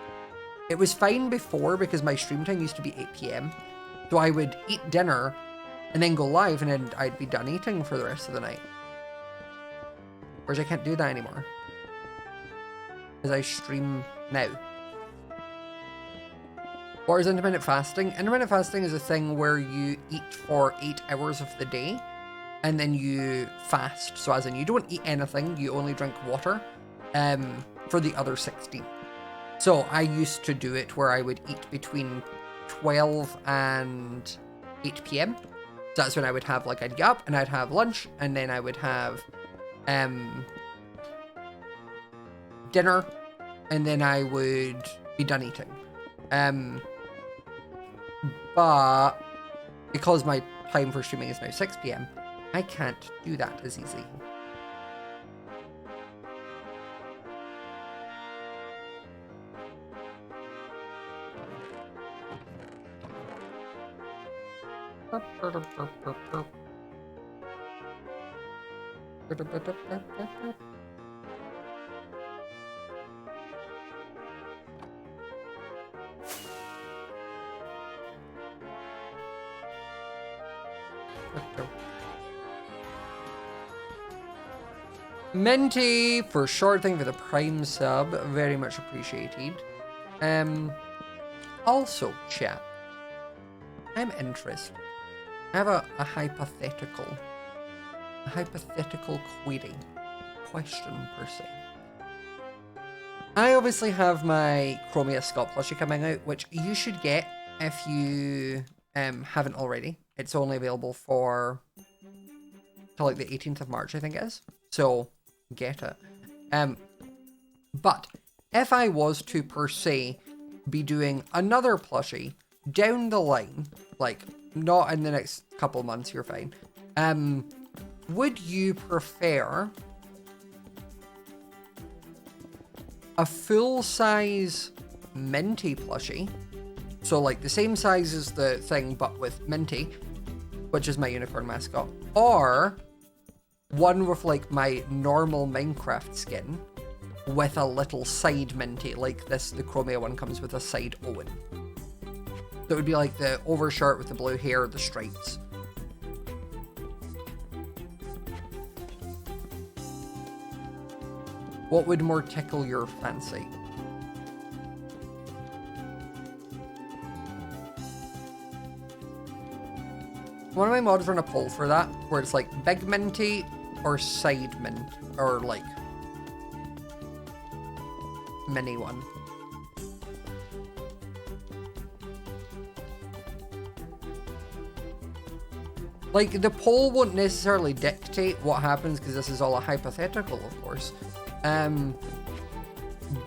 A: It was fine before because my stream time used to be 8 p.m. So I would eat dinner and then go live and then I'd be done eating for the rest of the night. Whereas I can't do that anymore. Because I stream now. What is intermittent fasting? Intermittent fasting is a thing where you eat for 8 hours of the day and then you fast. So as in you don't eat anything, you only drink water for the other 16. So I used to do it where I would eat between 12 and 8 p.m. So that's when I would have, like, I'd get up and I'd have lunch and then I would have dinner and then I would be done eating. But because my time for streaming is now 6 p.m, I can't do that as easily. Minty for short thing for the Prime sub, very much appreciated. Also, chat, I'm interested. I have a hypothetical query, question per se. I obviously have my Chromia Scott plushie coming out, which you should get if you haven't already. It's only available for till like the 18th of March, I think it is. So get it. But if I was to, per se, be doing another plushie down the line, like, not in the next couple months, you're fine, would you prefer a full-size Minty plushie, so like the same size as the thing but with Minty, which is my unicorn mascot, or one with like my normal Minecraft skin with a little side Minty, like this, the Chromia one comes with a side Owen. That would be like the overshirt with the blue hair, the stripes. What would more tickle your fancy? One of my mods run a poll for that, where it's like big Minty or side mint, or like mini one. Like, the poll won't necessarily dictate what happens, because this is all a hypothetical, of course.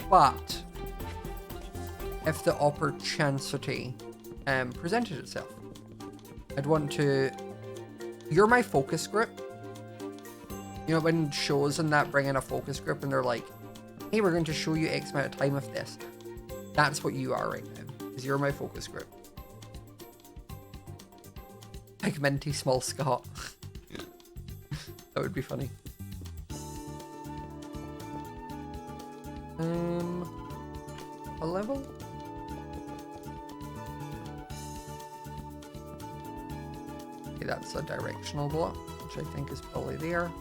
A: But if the opportunity presented itself, I'd want to... You're my focus group. You know, when shows and that bring in a focus group and they're like, hey, we're going to show you X amount of time of this. That's what you are right now, is you're my focus group. Like Minty Small Scott. That would be funny. A level? Okay, that's a directional block, which I think is probably there.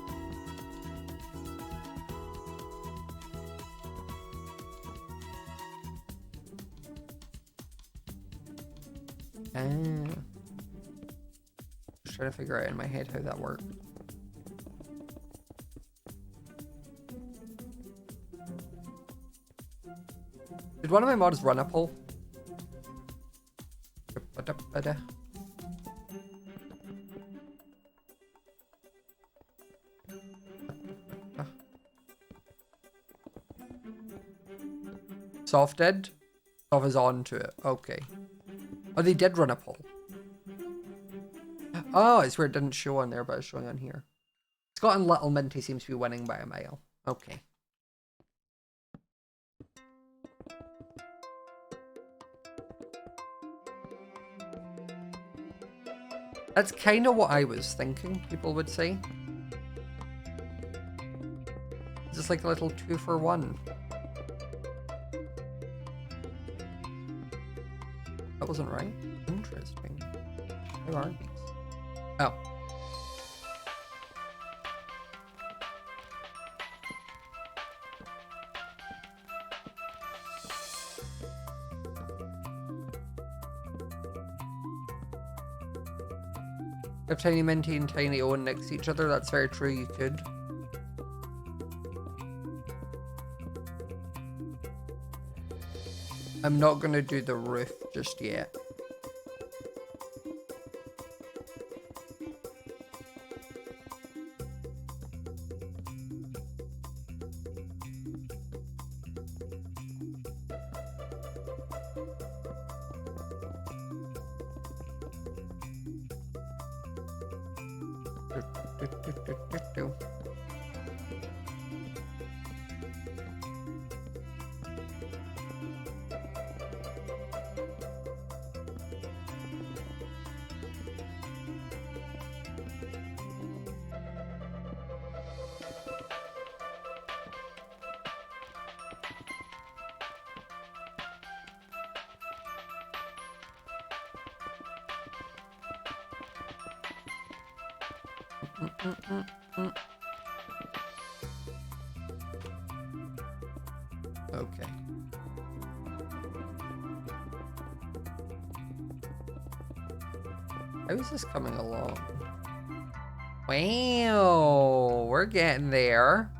A: Just trying to figure out in my head how that worked. Did one of my mods run a poll? Soft did? Soft is on to it. Okay. Oh, they did run a poll. Oh, it's where it didn't show on there, but it's showing on here. Scott and Little Minty seems to be winning by a mile. Okay. That's kind of what I was thinking, people would say. It's just like a little 2-for-1. That wasn't right. Interesting. Who are these? Oh. If Tiny Minty and Tiny Owen next to each other, that's very true, you could. I'm not gonna do the roof just yet. Okay. How is this coming along? Wow, we're getting there.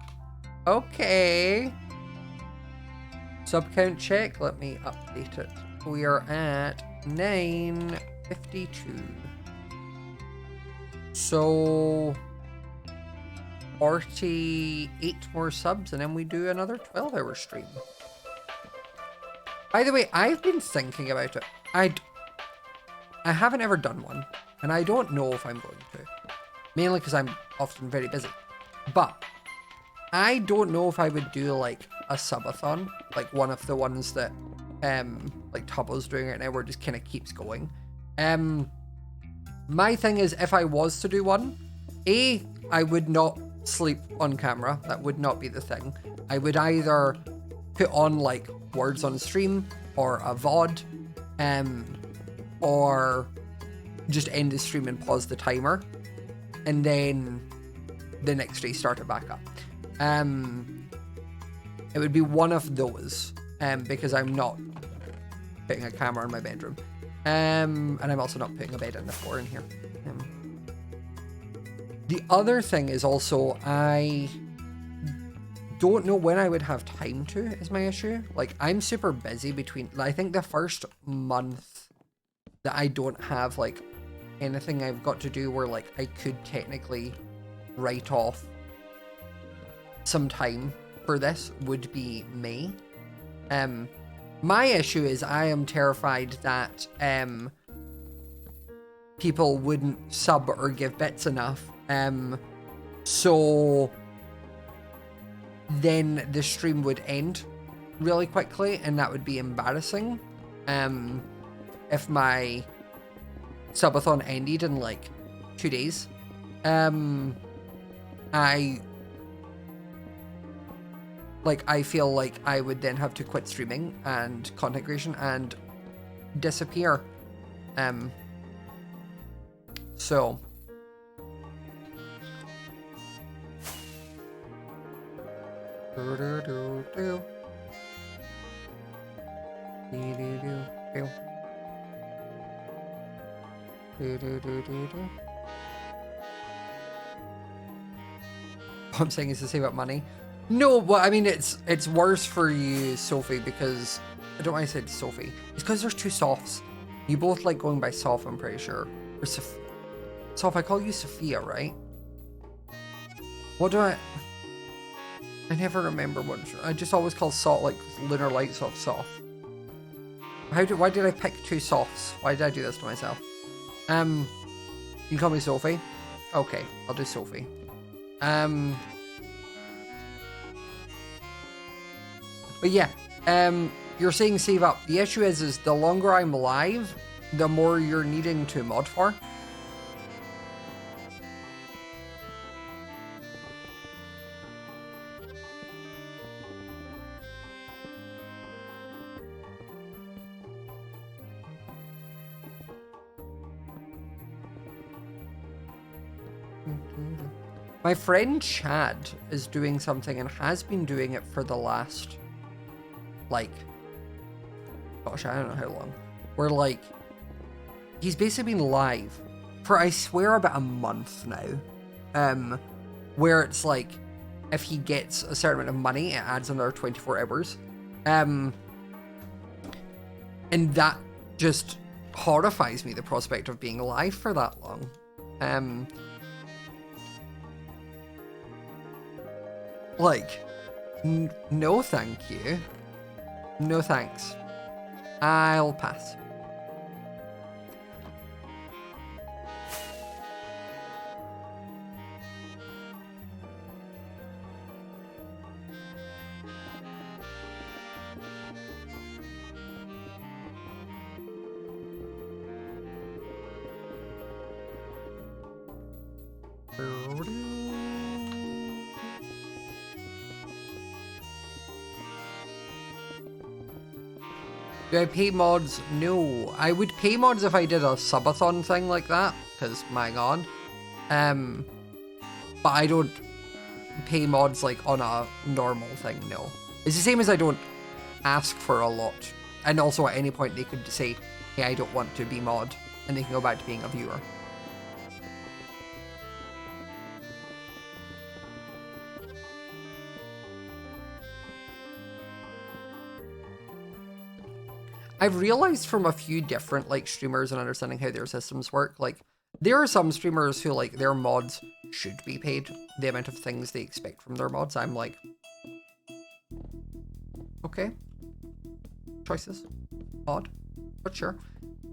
A: Okay. Sub count check, let me update it. We are at 9:52. So 48 more subs and then we do another 12-hour stream. By the way, I've been thinking about it. I haven't ever done one, and I don't know if I'm going to. Mainly because I'm often very busy. But I don't know if I would do like a subathon, like one of the ones that like Tubbo's doing right now, where it just kind of keeps going. My thing is, if I was to do one, I would not sleep on camera. That would not be the thing. I would either put on like words on stream or a VOD, or just end the stream and pause the timer, and then the next day start it back up. It would be one of those, because I'm not putting a camera in my bedroom, and I'm also not putting a bed on the floor in here. The other thing is also, I don't know when I would have time to, is my issue. Like, I'm super busy between, I think the first month that I don't have like anything I've got to do where like I could technically write off some time for this would be May. My issue is I am terrified that people wouldn't sub or give bits enough, so then the stream would end really quickly, and that would be embarrassing. If my subathon ended in like 2 days, I feel like I would then have to quit streaming and content creation and disappear. So what I'm saying is to save up money. No, but I mean, it's worse for you, Sophie, because I don't know why I said Sophie. It's because there's two Sophs. You both like going by Soph, I'm pretty sure. Or Soph, I call you Sophia, right? What do I never remember what. I just always call Soph, like Lunar Light Soph. Why did I pick two Sophs? Why did I do this to myself? You can call me Sophie. Okay, I'll do Sophie. But yeah, you're saying save up. The issue is the longer I'm live, the more you're needing to mod for. My friend Chad is doing something and has been doing it for the last, like, gosh, I don't know how long. Where, like, he's basically been live for, I swear, about a month now. Where it's like, if he gets a certain amount of money, it adds another 24 hours. And that just horrifies me, the prospect of being live for that long. Like, no thank you. No thanks. I'll pass. Do I pay mods? No. I would pay mods if I did a subathon thing like that, because my god. But I don't pay mods like on a normal thing, no. It's the same as I don't ask for a lot. And also at any point they could say, hey, I don't want to be mod, and they can go back to being a viewer. I've realized from a few different like streamers and understanding how their systems work, like there are some streamers who like their mods should be paid the amount of things they expect from their mods. I'm like, okay. choices. Odd, but sure.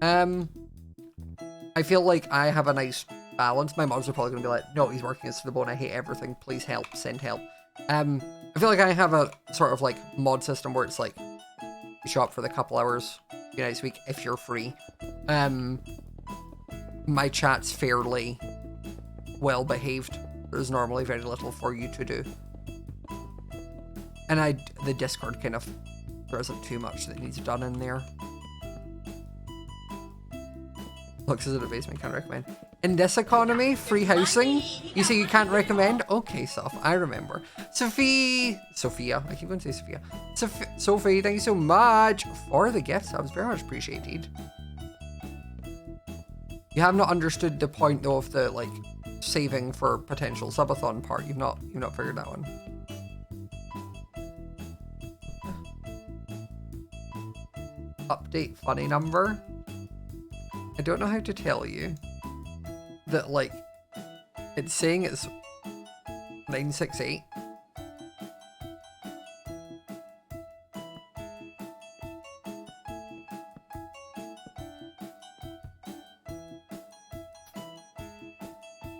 A: I feel like I have a nice balance. My mods are probably gonna be like, no, he's working us to the bone. I hate everything. Please help. Send help. I feel like I have a sort of like mod system where it's like you show up for the couple hours a nice week if you're free. My chat's fairly well behaved. There's normally very little for you to do. And the Discord kind of, there isn't too much that needs done in there. Looks as a basement, can't recommend. In this economy, free housing, you say you can't recommend? Okay, Soph, I remember. Sophia, I keep going to say Sophia. Sophie, thank you so much for the gifts. That was very much appreciated. You have not understood the point though of the like saving for potential subathon part. You've not figured that one. Update funny number. I don't know how to tell you that like it's saying it's 968.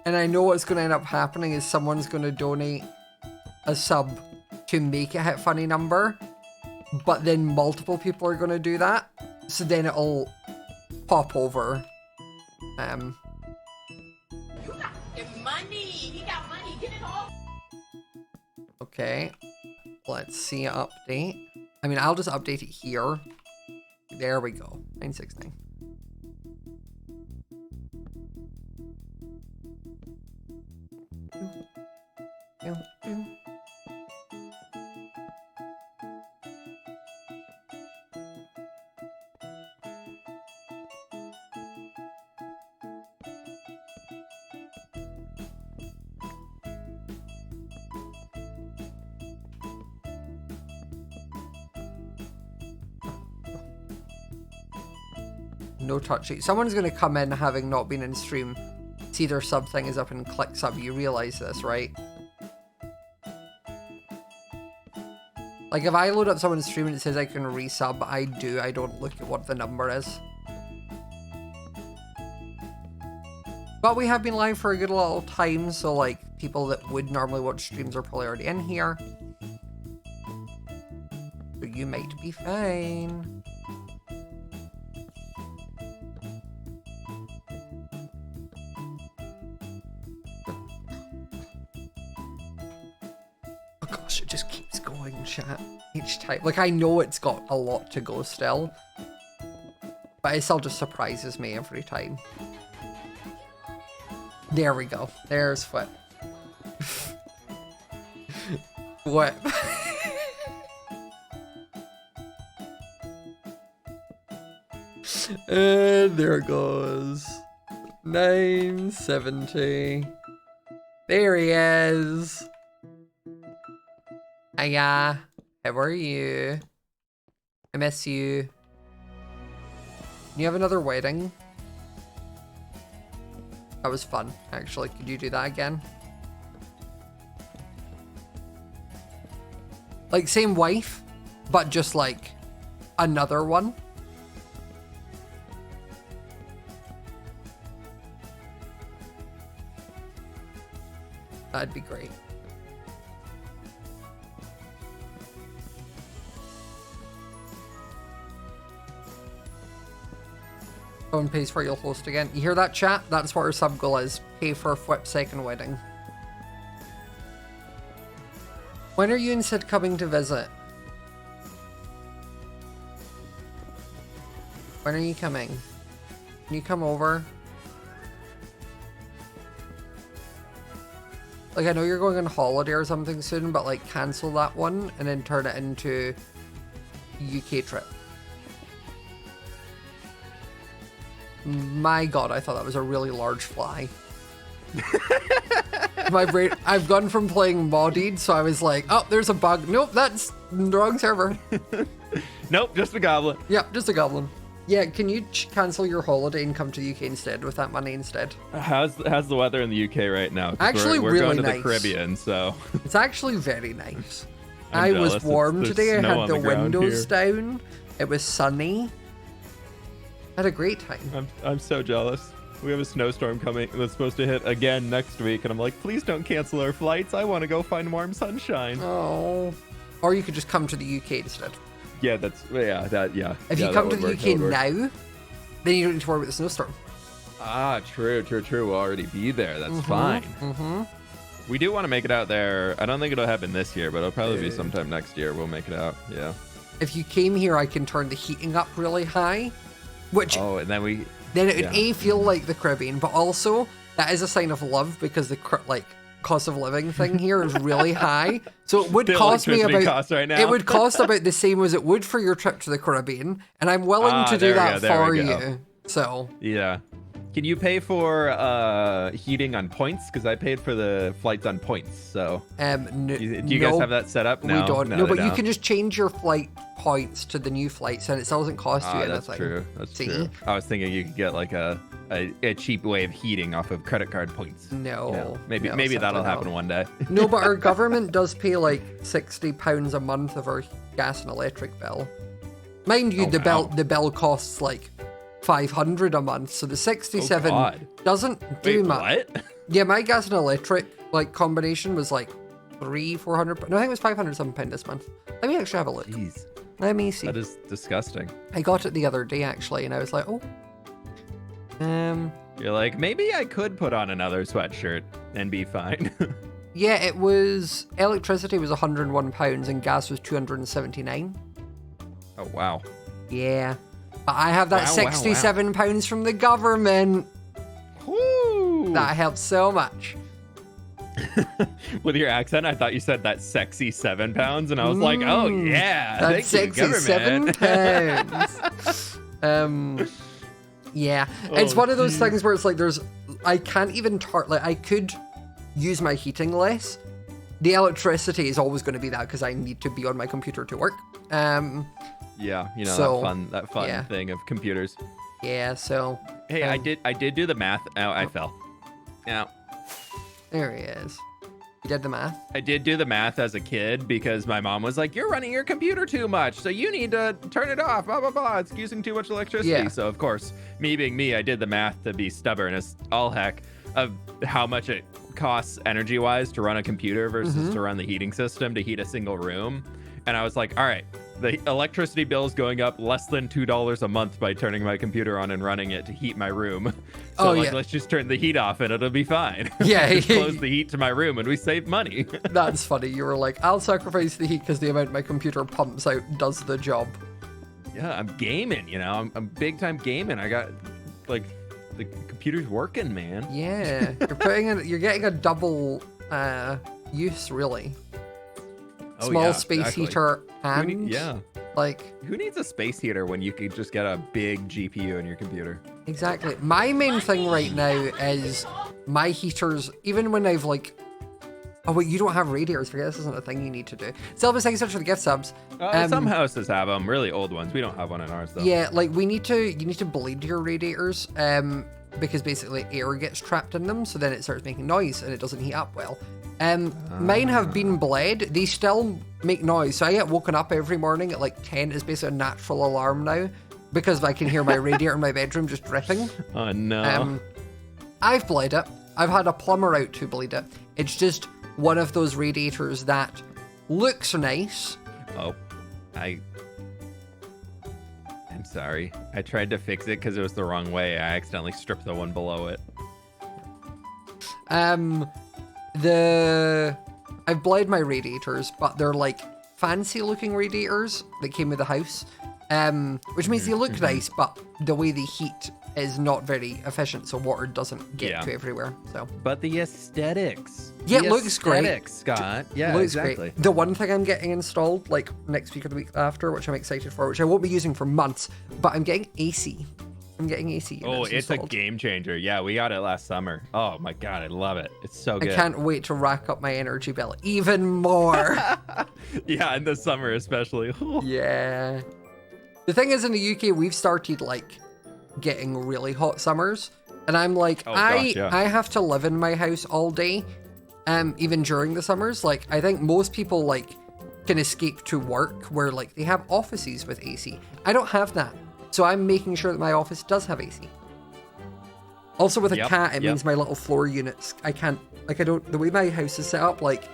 A: And I know what's going to end up happening is someone's going to donate a sub to make it hit funny number, but then multiple people are going to do that. So then it'll pop over.
C: You got money. He got money. Get it off.
A: Okay. Let's see update. I mean, I'll just update it here. There we go. 969. No touchy. Someone's going to come in having not been in stream, see their sub thing is up and click sub. You realize this, right? Like if I load up someone's stream and it says I can resub, I do. I don't look at what the number is. But we have been live for a good little time, so like people that would normally watch streams are probably already in here. So you might be fine. Oh gosh, it just keeps going, chat. Each time. Like I know it's got a lot to go still, but it still just surprises me every time. There we go. There's Flip. What? And there it goes. 970. There he is. Hiya. How are you? I miss you. You have another wedding? That was fun, actually. Could you do that again? Like, same wife, but just like another one. That'd be great. Phone pays for you'll host again. You hear that, chat? That's what our sub goal is. Pay for Flip's second wedding. When are you and Sid coming to visit? When are you coming? Can you come over? Like, I know you're going on holiday or something soon, but like cancel that one and then turn it into UK trip. My god, I thought that was a really large fly. My brain, I've gone from playing modded, so I was like, oh, there's a bug. Nope, that's the wrong server.
D: Nope, just a goblin.
A: Yeah, just a goblin. Yeah, can you cancel your holiday and come to the UK instead with that money instead?
D: How's the weather in the UK right now? 'Cause
A: Actually,
D: we're
A: really
D: going to
A: nice.
D: the Caribbean, so
A: It's actually very nice. I was
D: jealous.
A: warm
D: There's
A: today. I
D: snow
A: had
D: on
A: the
D: ground
A: windows
D: here.
A: down. It was sunny. Had a great time.
D: I'm so jealous. We have a snowstorm coming that's supposed to hit again next week, and I'm like, please don't cancel our flights. I want to go find warm sunshine.
A: Oh. Or you could just come to the UK instead.
D: Yeah, yeah.
A: If
D: Yeah,
A: you
D: that
A: come to
D: would
A: the
D: work,
A: UK
D: that would work.
A: now, then you don't need to worry about the snowstorm.
D: Ah, true. We'll already be there. That's fine.
A: Mm-hmm.
D: We do want to make it out there. I don't think it'll happen this year, but it'll probably be sometime next year. We'll make it out. Yeah.
A: If you came here, I can turn the heating up really high, which
D: Oh, and then we.
A: then it would
D: yeah.
A: A, feel like the Caribbean, but also that is a sign of love because the cost of living thing here is really high. So it would
D: The
A: cost me
D: electricity
A: about
D: costs right now.
A: it would cost about the same as it would for your trip to the Caribbean, and I'm willing to do that
D: there
A: for
D: we go.
A: you. So
D: Yeah. Can you pay for heating on points? Because I paid for the flights on points. So do you guys have that set up? No,
A: we don't.
D: No,
A: No,
D: they
A: but you
D: don't.
A: can just change your flight points to the new flights, and it still doesn't cost you
D: That's
A: anything.
D: true. That's
A: See?
D: true. I was thinking you could get like a cheap way of heating off of credit card points.
A: No,
D: You know, maybe
A: no,
D: that'll
A: sadly
D: happen
A: not.
D: one day.
A: No, but our government does pay like £60 a month of our gas and electric bill. Mind you,
D: Oh,
A: the
D: wow.
A: bill costs like 500 a month, so the 67
D: God.
A: doesn't do
D: Wait,
A: much.
D: what?
A: Yeah, my gas and electric like combination was like 400. No, I think it was 500 something pound this month. Let me actually have a look.
D: Jeez,
A: Let me see.
D: that is disgusting.
A: I got it the other day actually, and I was like, oh.
D: You're like, maybe I could put on another sweatshirt and be fine.
A: Yeah, it was electricity was £101 and gas was 279.
D: Oh wow.
A: Yeah. But I have that
D: Wow, wow, wow.
A: £67 from the government.
D: Woo!
A: That helps so much.
D: With your accent, I thought you said that sexy 7 pounds, and I was like, oh yeah,
A: That's
D: thank you,
A: sexy
D: government.
A: £7. Yeah. It's
D: Oh,
A: one of those things where it's like I can't even I could use my heating less. The electricity is always going to be that because I need to be on my computer to work.
D: Yeah, you know,
A: So,
D: that fun
A: yeah.
D: thing of computers.
A: Yeah, so
D: Hey, I did do the math. Oh, I fell. Yeah.
A: there he is. You did the math?
D: I did do the math as a kid because my mom was like, you're running your computer too much, so you need to turn it off, blah, blah, blah. It's using too much electricity.
A: Yeah.
D: So, of course, me being me, I did the math to be stubborn as all heck of how much it costs energy-wise to run a computer versus to run the heating system to heat a single room. And I was like, all right, the electricity bill is going up less than $2 a month by turning my computer on and running it to heat my room. So
A: Oh, yeah.
D: let's just turn the heat off and it'll be fine.
A: Yeah.
D: Just close the heat to my room and we save money.
A: That's funny. You were like, I'll sacrifice the heat because the amount my computer pumps out does the job.
D: Yeah, I'm gaming, you know. I'm big time gaming. I got like the computer's working, man.
A: Yeah. You're getting a double use, really.
D: Oh,
A: Small
D: yeah,
A: space
D: exactly.
A: heater
D: Who
A: and
D: need- yeah.
A: like
D: Who needs a space heater when you could just get a big GPU in your computer?
A: exactly. My main thing right now is my heaters, even when I've like oh wait, you don't have radiators, forget this isn't a thing you need to do. Silva, thank you so much for the gift subs.
D: Some houses have them, really old ones. We don't have one in ours though.
A: Yeah, like you need to bleed your radiators, because basically air gets trapped in them, so then it starts making noise and it doesn't heat up well. Mine have been bled. They still make noise, so I get woken up every morning at like 10. It's basically a natural alarm now because I can hear my radiator in my bedroom just dripping.
D: Oh no.
A: I've bled it. I've had a plumber out to bleed it. It's just one of those radiators that looks nice.
D: Oh, I'm sorry. I tried to fix it because it was the wrong way. I accidentally stripped the one below it.
A: I've bled my radiators, but they're like fancy looking radiators that came with the house, which means they look nice, but the way they heat is not very efficient, so water doesn't get
D: Yeah.
A: to everywhere. So
D: But the aesthetics.
A: Yeah,
D: The
A: it looks great.
D: aesthetics, Scott. Yeah,
A: looks
D: exactly.
A: great. The one thing I'm getting installed like next week or the week after, which I'm excited for, which I won't be using for months, but I'm getting AC. I'm getting AC.
D: Oh,
A: units
D: it's a
A: installed.
D: game changer. Yeah, we got it last summer. Oh my god, I love it. It's so good.
A: I can't wait to rack up my energy bill even more.
D: Yeah, in the summer especially.
A: Yeah. The thing is, in the UK, we've started like getting really hot summers, and I'm like,
D: Oh, gosh, yeah.
A: I have to live in my house all day, even during the summers. Like, I think most people like can escape to work where like they have offices with AC. I don't have that. So I'm making sure that my office does have AC. Also with a cat, it means my little floor units, I can't, like I don't, the way my house is set up, like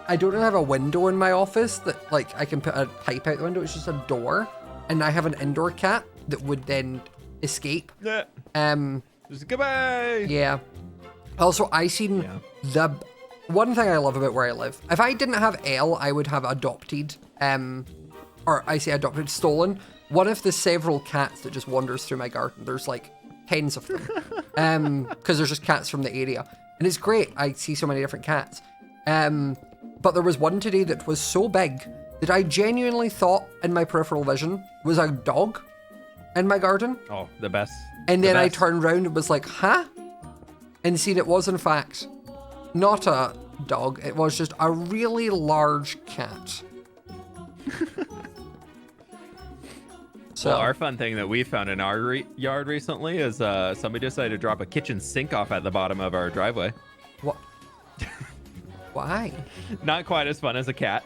A: I don't have a window in my office that like I can put a pipe out the window. It's just a door. And I have an indoor cat that would then escape.
D: Yeah. Just goodbye.
A: Yeah. Also, I seen the one thing I love about where I live. If I didn't have Elle, I would have adopted, or I say adopted, stolen one of the several cats that just wanders through my garden. There's like tens of them, because there's just cats from the area, and it's great. I see so many different cats. But there was one today that was so big that I genuinely thought in my peripheral vision was a dog in my garden.
D: Oh, the best.
A: And then I turned around and was like, huh? And seen it was in fact not a dog. It was just a really large cat. So
D: well, our fun thing that we found in our yard recently is somebody decided to drop a kitchen sink off at the bottom of our driveway.
A: What? Why?
D: Not quite as fun as a cat.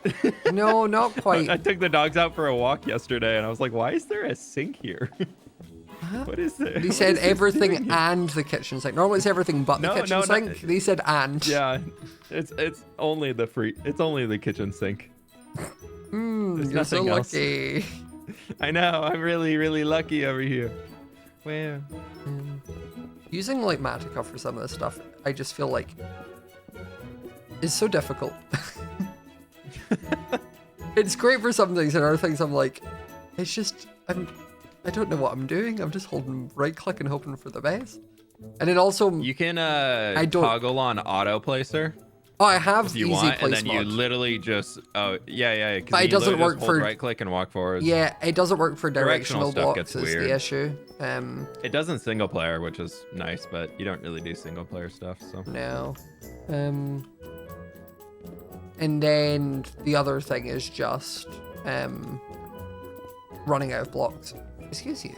A: No, not quite.
D: I took the dogs out for a walk yesterday, and I was like, why is there a sink here? What is it?
A: They said everything and the kitchen sink. Normally it's everything but the kitchen sink. They said and.
D: Yeah, it's only it's only the kitchen sink.
A: You're so lucky.
D: I know. I'm really, really lucky over here. Where?
A: Using like Matica for some of this stuff, I just feel like it's so difficult. It's great for some things, and other things I'm like, it's just I don't know what I'm doing. I'm just holding right click and hoping for the best. And then also
D: you can toggle on auto placer.
A: Oh, I have
D: if you
A: easy
D: want,
A: place
D: and then
A: mod.
D: you literally just
A: But it doesn't work for
D: right click and walk forward.
A: Yeah, it doesn't work for directional
D: stuff
A: blocks.
D: gets
A: Is
D: weird.
A: the issue.
D: It doesn't single player, which is nice, but you don't really do single player stuff. So
A: no. And then the other thing is just running out of blocks. Excuse you.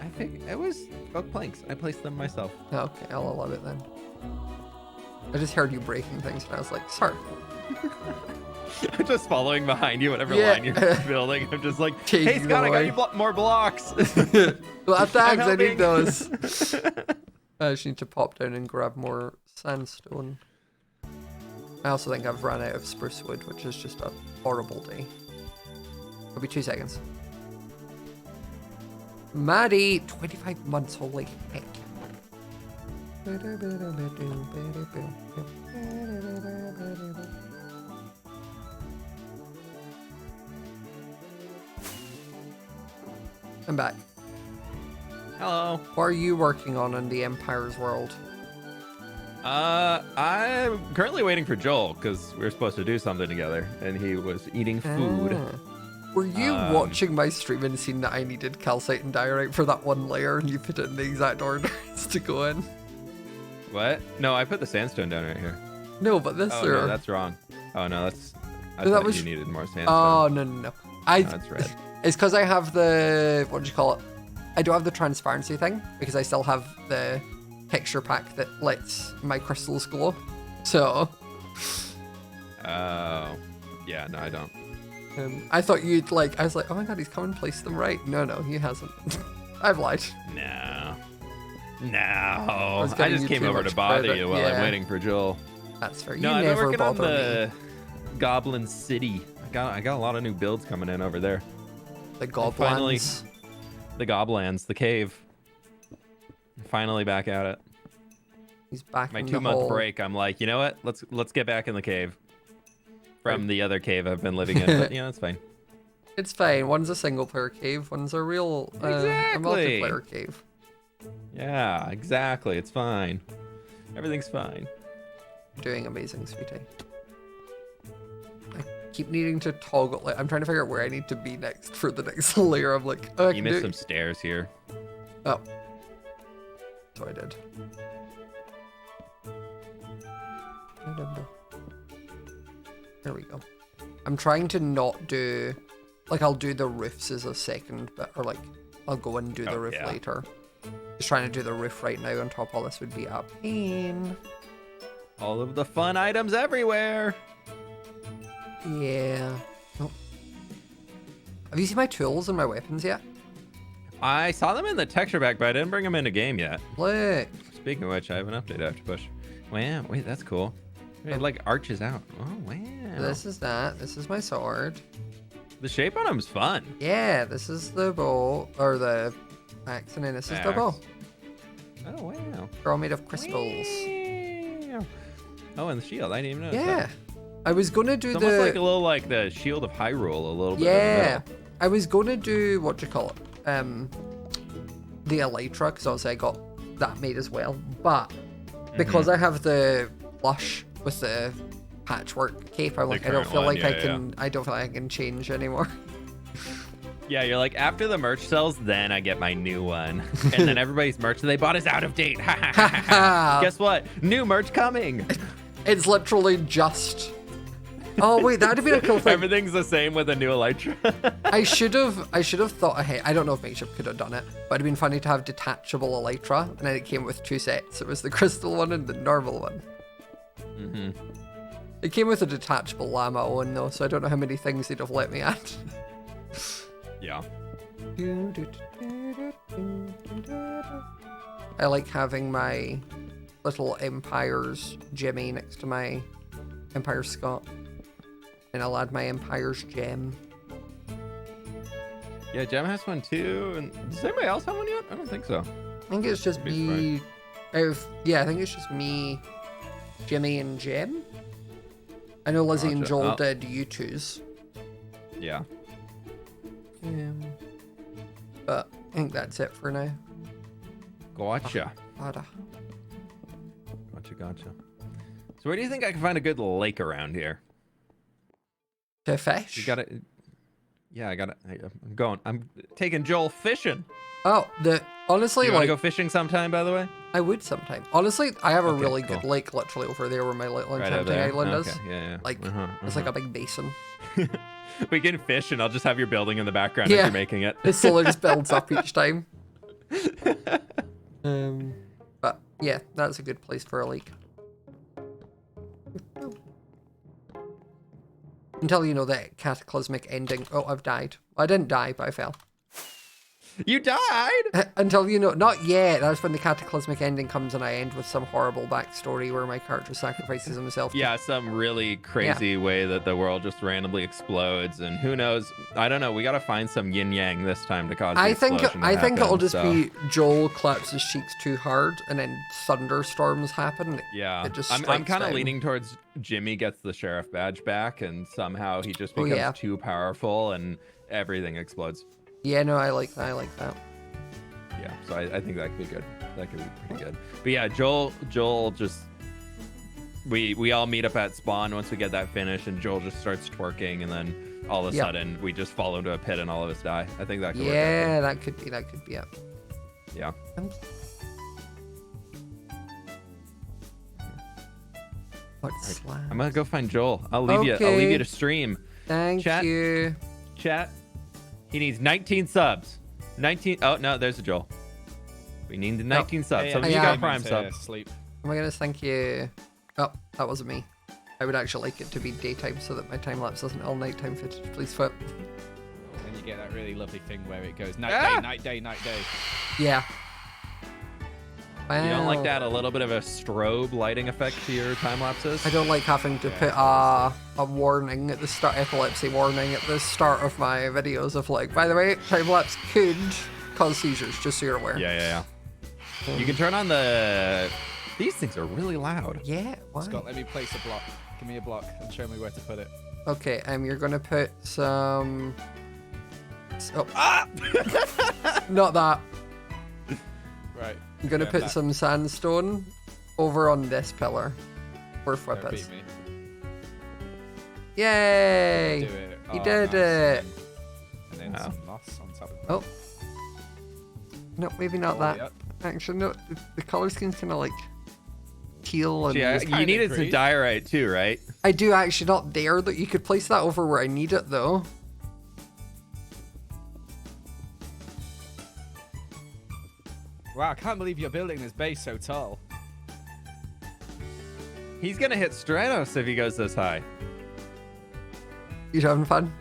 D: I think it was oak planks. I placed them myself.
A: Okay, I'll allow it then. I just heard you breaking things, and I was like, sorry.
D: I'm just following behind you, whatever
A: Yeah.
D: line you're building. I'm just like,
A: Taking
D: hey, Scott, I got
A: away.
D: you more blocks.
A: Well, thanks, I
D: helping.
A: need those. I just need to pop down and grab more sandstone. I also think I've run out of spruce wood, which is just a horrible day. It'll be 2 seconds. Maddie, 25 months, holy heck. I'm back.
D: Hello.
A: What are you working on in the Empire's world?
D: I'm currently waiting for Joel because we were supposed to do something together, and he was eating food.
A: Were you watching my stream and seeing that I needed calcite and diorite for that one layer, and you put it in the exact order to go in?
D: What? No, I put the sandstone down right here.
A: No, but this
D: Oh, no, that's wrong. Oh, no, that's... I
A: that
D: thought
A: was-
D: you needed more sandstone.
A: Oh, no.
D: That's red.
A: It's because I have the... What do you call it? I don't have the transparency thing, because I still have the texture pack that lets my crystals glow. So...
D: Oh. Yeah, no, I don't.
A: I thought you'd like... I was like, oh my god, he's come and placed them right. No, he hasn't. I've lied.
D: No.
A: was
D: I
A: giving
D: just
A: you
D: came
A: too
D: over
A: much
D: to bother
A: credit,
D: you while
A: yeah.
D: I'm waiting for Joel.
A: That's fair.
D: No,
A: You
D: I've been
A: never
D: working on
A: bother
D: the
A: me.
D: Goblin City. I got a lot of new builds coming in over there.
A: The
D: finally-
A: goblins.
D: The Goblins, the cave. Finally back at it.
A: He's back
D: My
A: in the
D: 2-month
A: hole.
D: break, I'm like, you know what? Let's get back in the cave. From the other cave I've been living in, but yeah, that's fine.
A: It's fine. One's a single player cave. One's a real a
D: Exactly.
A: multiplayer cave.
D: Yeah, exactly. It's fine. Everything's fine.
A: You're doing amazing, sweetie. I keep needing to toggle. Like, I'm trying to figure out where I need to be next for the next layer. I'm like, oh, I
D: You
A: can
D: missed
A: do
D: some
A: it.
D: stairs here.
A: Oh. So I did. There we go. I'm trying to not do... Like, I'll do the roofs as a second bit, or like, I'll go and do the roof
D: yeah.
A: later. Just trying to do the roof right now on top of all this would be a pain.
D: All of the fun items everywhere.
A: Yeah. Oh. Have you seen my tools and my weapons yet?
D: I saw them in the texture pack, but I didn't bring them in a game yet.
A: Look.
D: Speaking of which, I have an update I have to push. Wow, wait, that's cool. It like arches out. Oh, wow.
A: This is that. This is my sword.
D: The shape on them's fun.
A: Yeah, this is the bow, or the axe, and then this is the bow.
D: Oh, wow.
A: They're all made of crystals.
D: Wow. Oh, and the shield. I didn't even know.
A: Yeah. I was gonna do
D: It's
A: the.
D: almost like a little like the shield of Hyrule, a little bit.
A: Yeah. I was gonna do what do you call it? The elytra, because obviously I got that made as well. But because I have the blush with the patchwork cape, I'm like, I don't
D: current
A: feel
D: one,
A: like
D: yeah,
A: I can. I don't feel like I can change anymore.
D: Yeah, you're like, after the merch sells, then I get my new one. And then everybody's merch that they bought is out of date. Guess what? New merch coming.
A: It's literally just. Oh wait, that'd have been a cool thing.
D: Everything's the same with a new Elytra.
A: I should have thought ahead. I don't know if Makeshift could have done it, but it'd been funny to have detachable Elytra, and then it came with 2 sets. It was the crystal one and the normal one.
D: Mm-hmm.
A: It came with a detachable llama one though, so I don't know how many things they'd have let me add.
D: Yeah.
A: I like having my little Empire's Jimmy next to my Empire Scott. And I'll add my Empire's Gem.
D: Yeah, Gem has one too. And does anybody else have one yet? I don't think so.
A: I think it's just me. I think it's just me, Jimmy, and Gem. I know Lizzie and Joel did U2s.
D: Yeah.
A: But I think that's it for now.
D: Gotcha.
A: Gotcha.
D: Gotcha. So where do you think I can find a good lake around here?
A: To fish?
D: You got it. Yeah, I got it. I'm going. I'm taking Joel fishing.
A: Oh, honestly,
D: You want to
A: like
D: go fishing sometime, by the way?
A: I would sometime. Honestly, I have a
D: Okay,
A: really
D: cool.
A: good lake literally over there where my little
D: Right
A: enchanting
D: over there?
A: island
D: Okay,
A: is.
D: yeah.
A: Like it's like a big basin.
D: We can fish, and I'll just have your building in the background
A: Yeah.
D: as you're making it.
A: It slowly just builds up each time. But yeah, that's a good place for a lake. Until you know that cataclysmic ending. Oh, I've died. I didn't die, but I fell.
D: You died?
A: Until you know, not yet. That's when the cataclysmic ending comes and I end with some horrible backstory where my character sacrifices himself.
D: Yeah, some really crazy way that the world just randomly explodes, and who knows? I don't know. We gotta find some yin yang this time to cause.
A: I think
D: happen,
A: it'll just
D: so.
A: be Joel claps his cheeks too hard and then thunderstorms happen.
D: Yeah,
A: It just
D: I'm
A: strikes
D: kind of
A: down.
D: leaning towards Jimmy gets the sheriff badge back, and somehow he just becomes too powerful, and everything explodes.
A: Yeah, no, I like that.
D: Yeah, so I think that could be good. That could be pretty good. But yeah, Joel just we all meet up at spawn once we get that finished, and Joel just starts twerking, and then all of a sudden we just fall into a pit and all of us die. I think that could work.
A: Yeah, that could be it.
D: Yeah.
A: What's
D: I'm gonna go find Joel. I'll leave you to stream.
A: Thank you.
D: Chat. He needs 19 subs. 19. Oh no, there's a Joel. We need 19 subs. So you got Prime subs.
B: Sleep.
A: Oh my goodness, thank you. Oh, that wasn't me. I would actually like it to be daytime so that my time lapse isn't all nighttime footage. Please flip.
B: And then you get that really lovely thing where it goes night day.
A: Yeah. Wow.
D: You don't like that a little bit of a strobe lighting effect to your time lapses?
A: I don't like having to put a warning at the start, epilepsy warning at the start of my videos of like, by the way, time lapse could cause seizures, just so you're aware.
D: Yeah. You can turn on the. These things are really loud.
A: Yeah. Why?
B: Scott, let me place a block. Give me a block and show me where to put it.
A: Okay. You're gonna put some. Oh. Not that.
B: Right.
A: I'm gonna put some sandstone over on this pillar where Flip
B: Don't
A: is.
B: beat me.
A: Yay!
B: Do it.
A: He
B: Oh,
A: did
B: nice.
A: it.
B: And then some moss on top of that.
A: Oh. No, maybe not
B: All
A: that.
B: the way up.
A: Actually, no. The color scheme's kind of like teal and.
D: Yeah,
B: It's
D: you
B: kinda
D: needed some
B: green.
D: diorite too, right?
A: I do actually not there. That you could place that over where I need it though.
B: Wow, I can't believe you're building this base so tall.
D: He's gonna hit Stratos if he goes this high.
A: You having fun?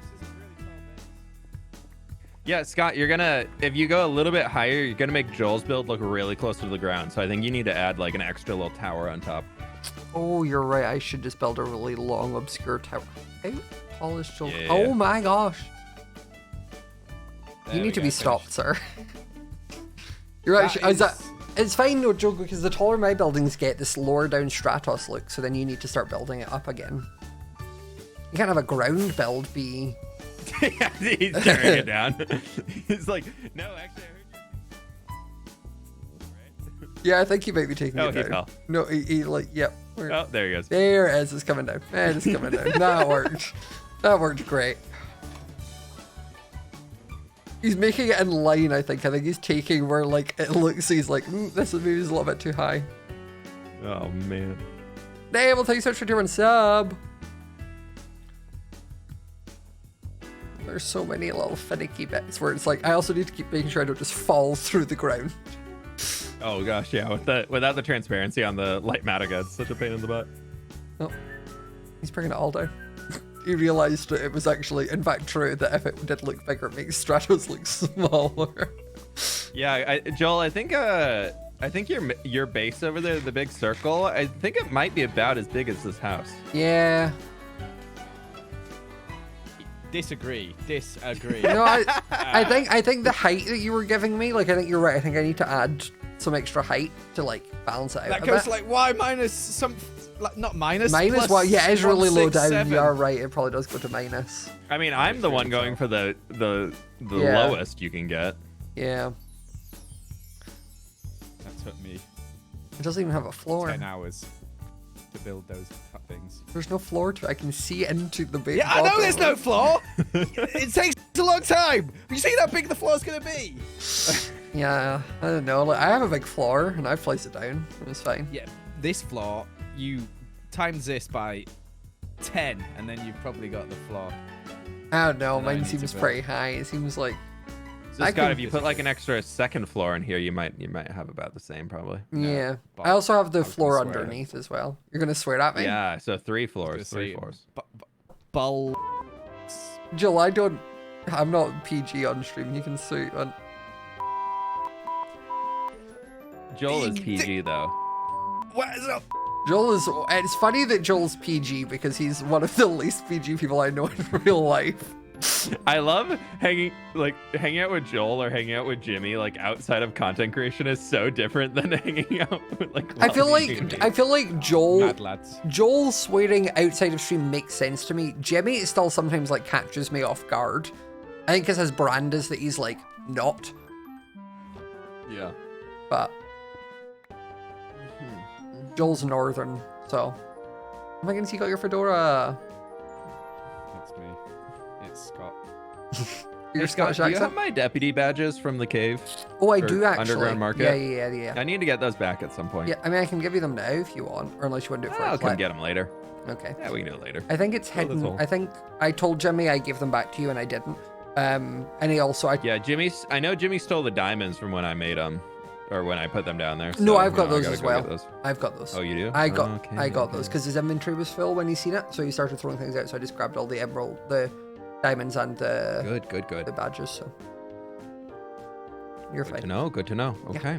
D: Yeah, Scott, you're gonna, if you go a little bit higher, you're gonna make Joel's build look really close to the ground. So I think you need to add like an extra little tower on top.
A: Oh, you're right. I should just build a really long, obscure tower. How tall is Joel?
D: Yeah.
A: Oh my gosh.
B: There
A: You
B: we
A: need to
B: go,
A: be
B: finished.
A: stopped, sir. You're actually. It's fine, no joke, because the taller my buildings get, this lower down Stratos look. So then you need to start building it up again. You can't have a ground build be.
D: Yeah, he's tearing it down. He's like, no, actually, I heard you.
A: Yeah, I think he might be taking
D: Oh,
A: it
D: he
A: down.
D: fell.
A: No, he like, yep.
D: Oh, there he goes.
A: There it is. It's coming down. It's coming down. That worked. That worked great. He's making it in line, I think. I think he's taking where, like, it looks, he's like, this is maybe a little bit too high.
D: Oh, man.
A: Dave, well, thank you so much for doing sub. There's so many little finicky bits where it's like, I also need to keep making sure I don't just fall through the ground.
D: Oh, gosh, yeah. Without the transparency on the light Mataga, it's such a pain in the butt.
A: Oh, he's bringing it all down. He realized that it was actually, in fact, true that if it did look bigger, it makes Stratos look smaller.
D: Yeah, Joel, I think your base over there, the big circle, I think it might be about as big as this house.
A: Yeah.
B: Disagree.
A: No, I think the height that you were giving me, like, I think you're right. I think I need to add some extra height to, like, balance it out
B: That
A: a
B: goes
A: bit.
B: to like y minus some, like not minus.
A: Minus
B: plus
A: what? Yeah, it's really low down.
B: 167.
A: You are right. It probably does go to minus.
D: I mean, I'm the one going for the
A: Yeah.
D: lowest you can get.
A: Yeah.
B: That took me
A: It doesn't even have a floor.
B: 10 hours to build those things.
A: There's no floor to it. I can see into the big.
B: Yeah, I know
A: bottom.
B: there's no floor. It takes a long time. You see how big the floor's gonna be?
A: Yeah, I don't know. Like, I have a big floor and I placed it down. It was fine.
B: Yeah, this floor, you times this by 10, and then you've probably got the floor.
A: I don't know.
B: And I
A: Mine
B: need to
A: seems
B: build.
A: pretty high. It seems like.
D: So
A: I
D: Scott,
A: can-
D: if you put like an extra second floor in here, you might have about the same probably.
A: Yeah.
B: but
A: I also have the
B: was gonna
A: floor
B: swear.
A: underneath as well. You're gonna swear at me?
D: Yeah, so three floors,
B: Just
D: three
B: say
D: floors.
B: Bull.
A: Jill, I'm not PG on stream. You can sue on.
D: Joel is PG though.
B: What is up?
A: Joel is. It's funny that Joel's PG because he's one of the least PG people I know in real life.
D: I love hanging out with Joel or hanging out with Jimmy. Like outside of content creation is so different than hanging out with like.
A: I feel
D: Jimmy.
A: like Joel.
B: Mad lads.
A: Joel swearing outside of stream makes sense to me. Jimmy still sometimes like catches me off guard. I think because his brand is that he's like not,
D: Yeah.
A: but Joel's northern, so. Oh my goodness, you got your fedora.
B: It's me. It's Scott.
A: Your
D: Hey, Scott,
A: Scottish
D: do you have
A: accent.
D: my deputy badges from the cave?
A: Oh, I
D: or
A: do actually.
D: Underground Market?
A: Yeah.
D: I need to get those back at some point.
A: Yeah, I mean, I can give you them now if you want, or unless you want to do it for
D: I'll
A: a
D: come
A: clip.
D: get them later.
A: Okay.
D: Yeah, we can do it later.
A: I think it's
D: that's
A: hidden.
D: all.
A: I think I told Jimmy I gave them back to you and I didn't. And he also,
D: Yeah, I know Jimmy stole the diamonds from when I made them, or when I put them down there.
A: No,
D: so,
A: I've got
D: I
A: those
D: gotta
A: as
D: go
A: well.
D: get those.
A: I've got those.
D: Oh, you do?
A: I got
D: Okay.
A: those because his inventory was full when he seen it, so he started throwing things out. So I just grabbed all the emerald, the diamonds, and the
D: Good.
A: badges. So you're
D: Good to
A: fine.
D: know. Good to know.
A: Yeah.
D: Okay.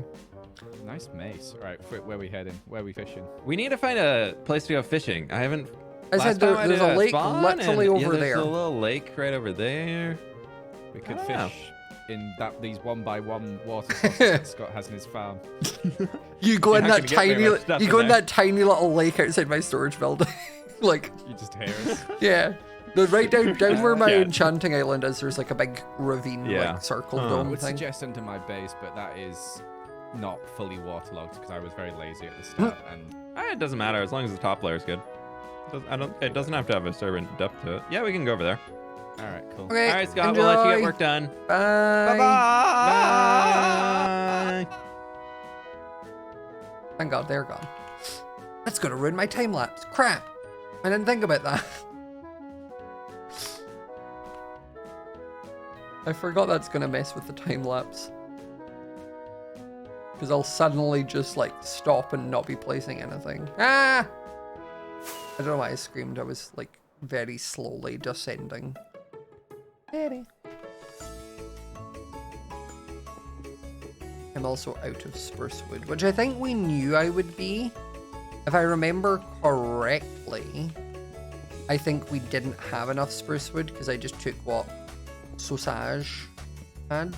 B: Nice mace. All right, where are we heading? Where are we fishing?
D: We need to find a place to go fishing. I haven't.
A: I
D: last
A: said
D: time I
A: there's
D: did
A: a lake
D: spawn,
A: literally
D: and,
A: over
D: yeah,
A: there.
D: There's a little lake right over there.
B: We could
D: I don't know.
B: fish in these 1x1 water sources that Scott has in his farm.
A: You go in
D: You're not
A: that
D: gonna get very
A: tiny,
D: much stuff
A: you
D: in
A: go in
D: there.
A: that tiny little lake outside my storage building. Like,
B: You just hear us.
A: yeah. The right down where my
D: Yeah.
A: enchanting island is, there's like a big ravine,
D: Yeah.
A: like circle
D: Huh.
B: I
A: dome
B: would
A: thing.
B: suggest under my base, but that is not fully waterlogged because I was very lazy at the start. And
D: It doesn't matter as long as the top layer is good. It doesn't have to have a certain depth to it. Yeah, we can go over there.
B: all right, cool.
A: Okay,
D: All right, Scott. We'll let you get
A: enjoy.
D: work done.
A: Bye.
D: Bye.
A: Thank God they're gone. That's gonna ruin my time lapse. Crap. I didn't think about that. I forgot that's gonna mess with the time lapse. Because I'll suddenly just like stop and not be placing anything. Ah! I don't know why I screamed. I was like very slowly descending. Steady. I'm also out of spruce wood, which I think we knew I would be. If I remember correctly, I think we didn't have enough spruce wood because I just took what Sausage had.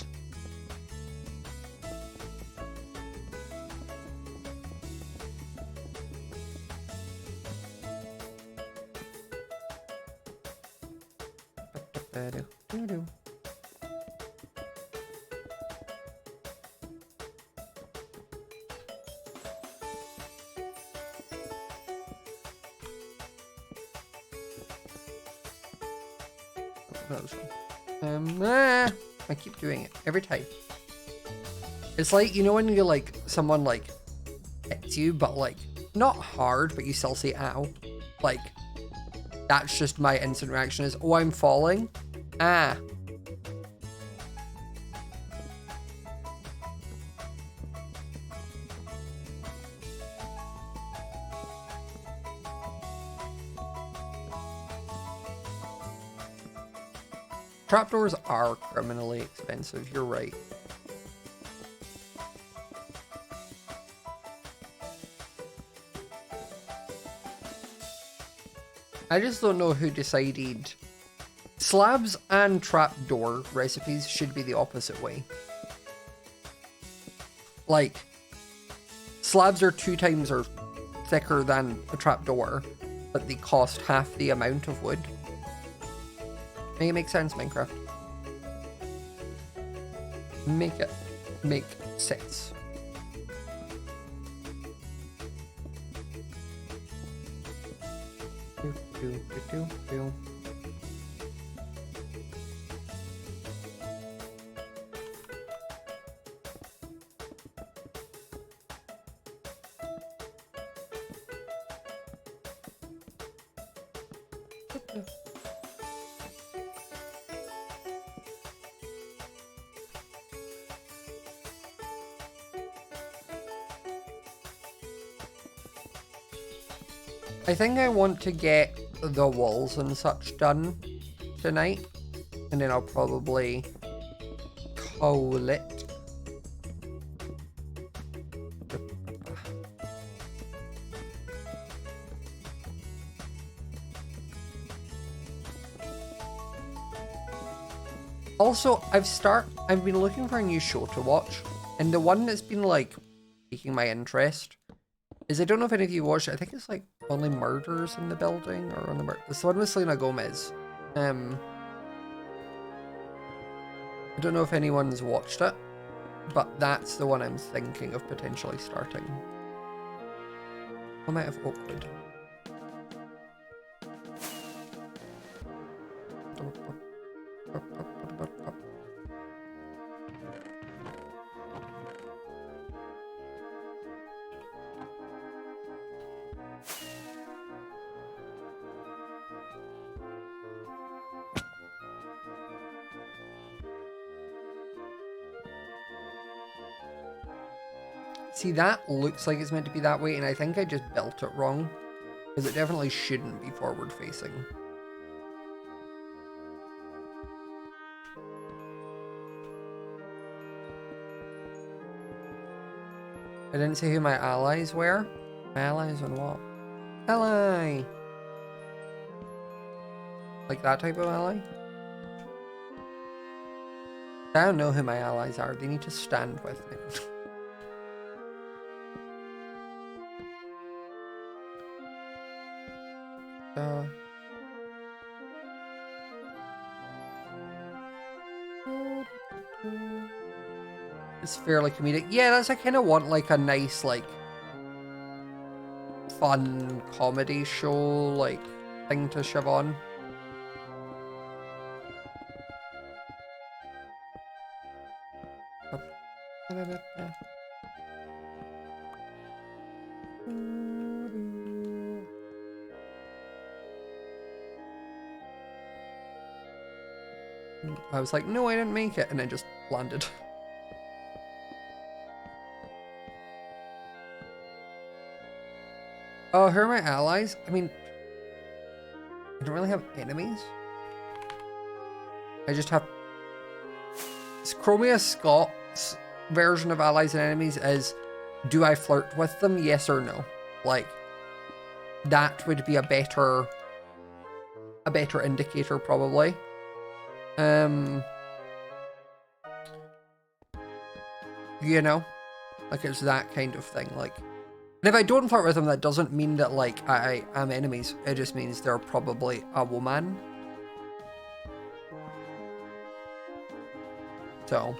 A: I keep doing it every time. It's like, you know, when you like someone like hits you, but like not hard, but you still say ow. Like that's just my instant reaction is, oh, I'm falling. Ah. Trapdoors are criminally expensive, you're right. I just don't know who decided slabs and trapdoor recipes should be the opposite way. Like, slabs are 2 times or thicker than a trapdoor, but they cost half the amount of wood. Make it make sense, Minecraft. Make it make sense. I think I want to get the walls and such done tonight, and then I'll probably call it. Also, I've been looking for a new show to watch, and the one that's been like piquing my interest is, I don't know if any of you watched it, I think it's like Only Murders in the Building, or on the this one with Selena Gomez. I don't know if anyone's watched it, but that's the one I'm thinking of potentially starting. I might have awkward. See, that looks like it's meant to be that way, and I think I just built it wrong, because it definitely shouldn't be forward facing. I didn't say who my allies were. My allies on what? Ally! Like that type of ally? I don't know who my allies are. They need to stand with me. It's fairly comedic. Yeah, that's, I kind of want like a nice, like, fun comedy show, like, thing to shove on. I was like, no, I didn't make it, and I just landed. Oh, who are my allies? I mean, I don't really have enemies. I just have... Chromia Scott's version of allies and enemies is, do I flirt with them? Yes or no? Like, that would be a better indicator, probably. You know? Like, it's that kind of thing. Like, and if I don't flirt with them, that doesn't mean that, like, I am enemies. It just means they're probably a woman. So.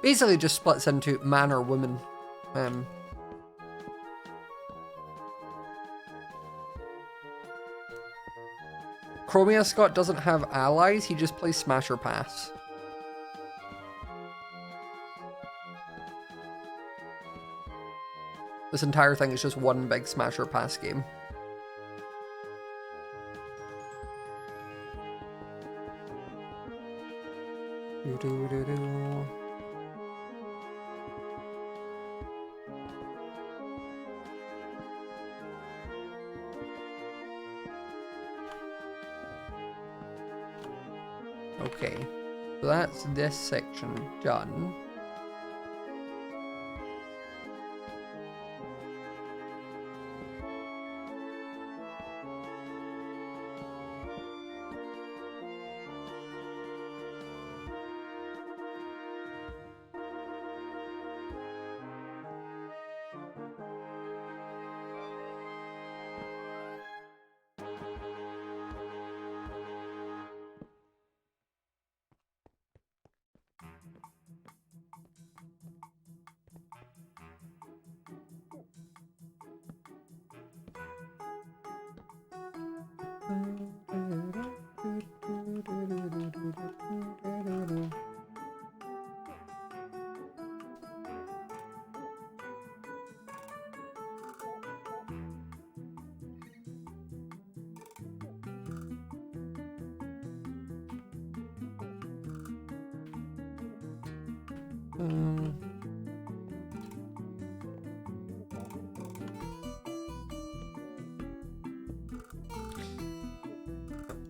A: Basically just splits into man or woman. Chromia Scott doesn't have allies, he just plays Smash or Pass. This entire thing is just one big Smash or Pass game. Okay, so that's this section done.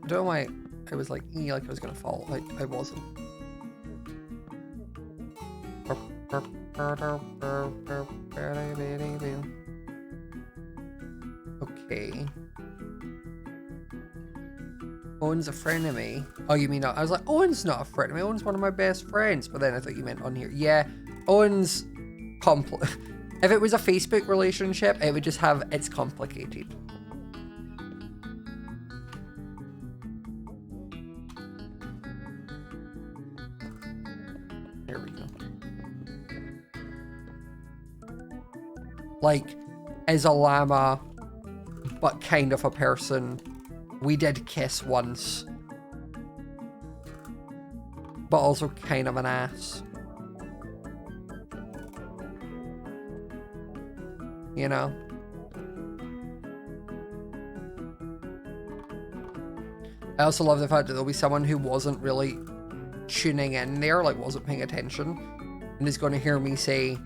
A: I don't know why I was like, like I was gonna fall. I wasn't. Okay. Owen's a friend of me. Oh, you mean I was like, Owen's not a friend of me. Owen's one of my best friends. But then I thought you meant on here. Yeah, Owen's if it was a Facebook relationship, it would just have it's complicated. There we go. Like, is a llama, but kind of a person. We did kiss once, but also kind of an ass. You know? I also love the fact that there'll be someone who wasn't really tuning in there, like wasn't paying attention, and is going to hear me say,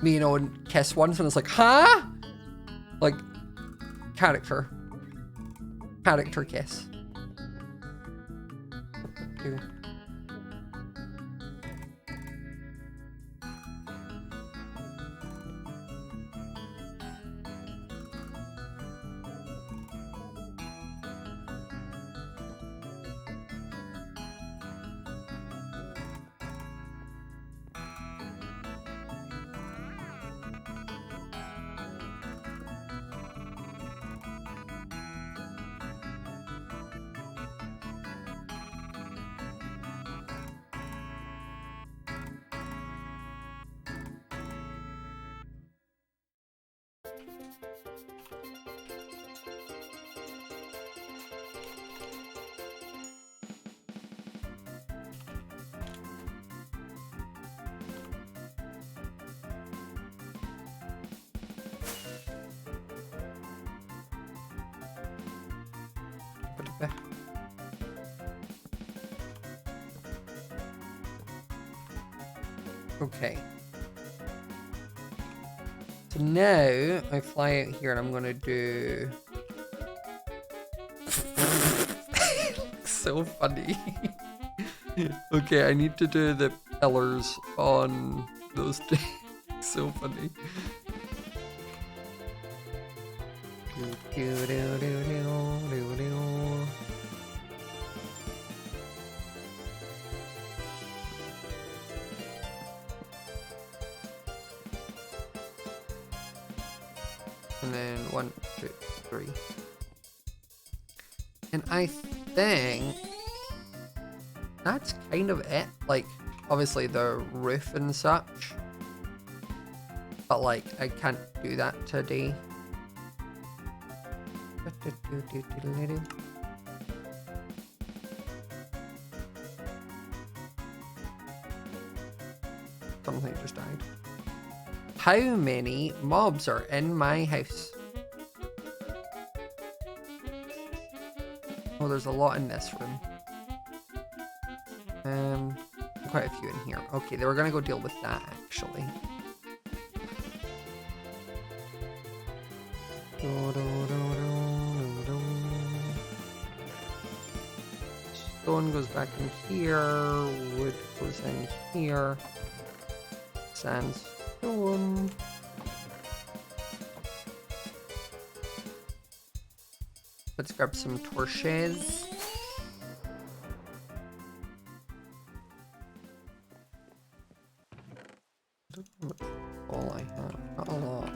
A: you know, and kiss once, and it's like, huh? Like, character kiss. Okay. So So now I fly out here and I'm gonna do. So funny. Okay, I need to do the pillars on those two. So funny. And then 1, 2, 3. And I think that's kind of it. Like, obviously the roof and such. But like, I can't do that today. Something just died. How many mobs are in my house? Oh, there's a lot in this room. Quite a few in here. Okay, they were gonna go deal with that actually. Stone goes back in here. Wood goes in here. Sandstone. Let's grab some torches. All I have, not a lot.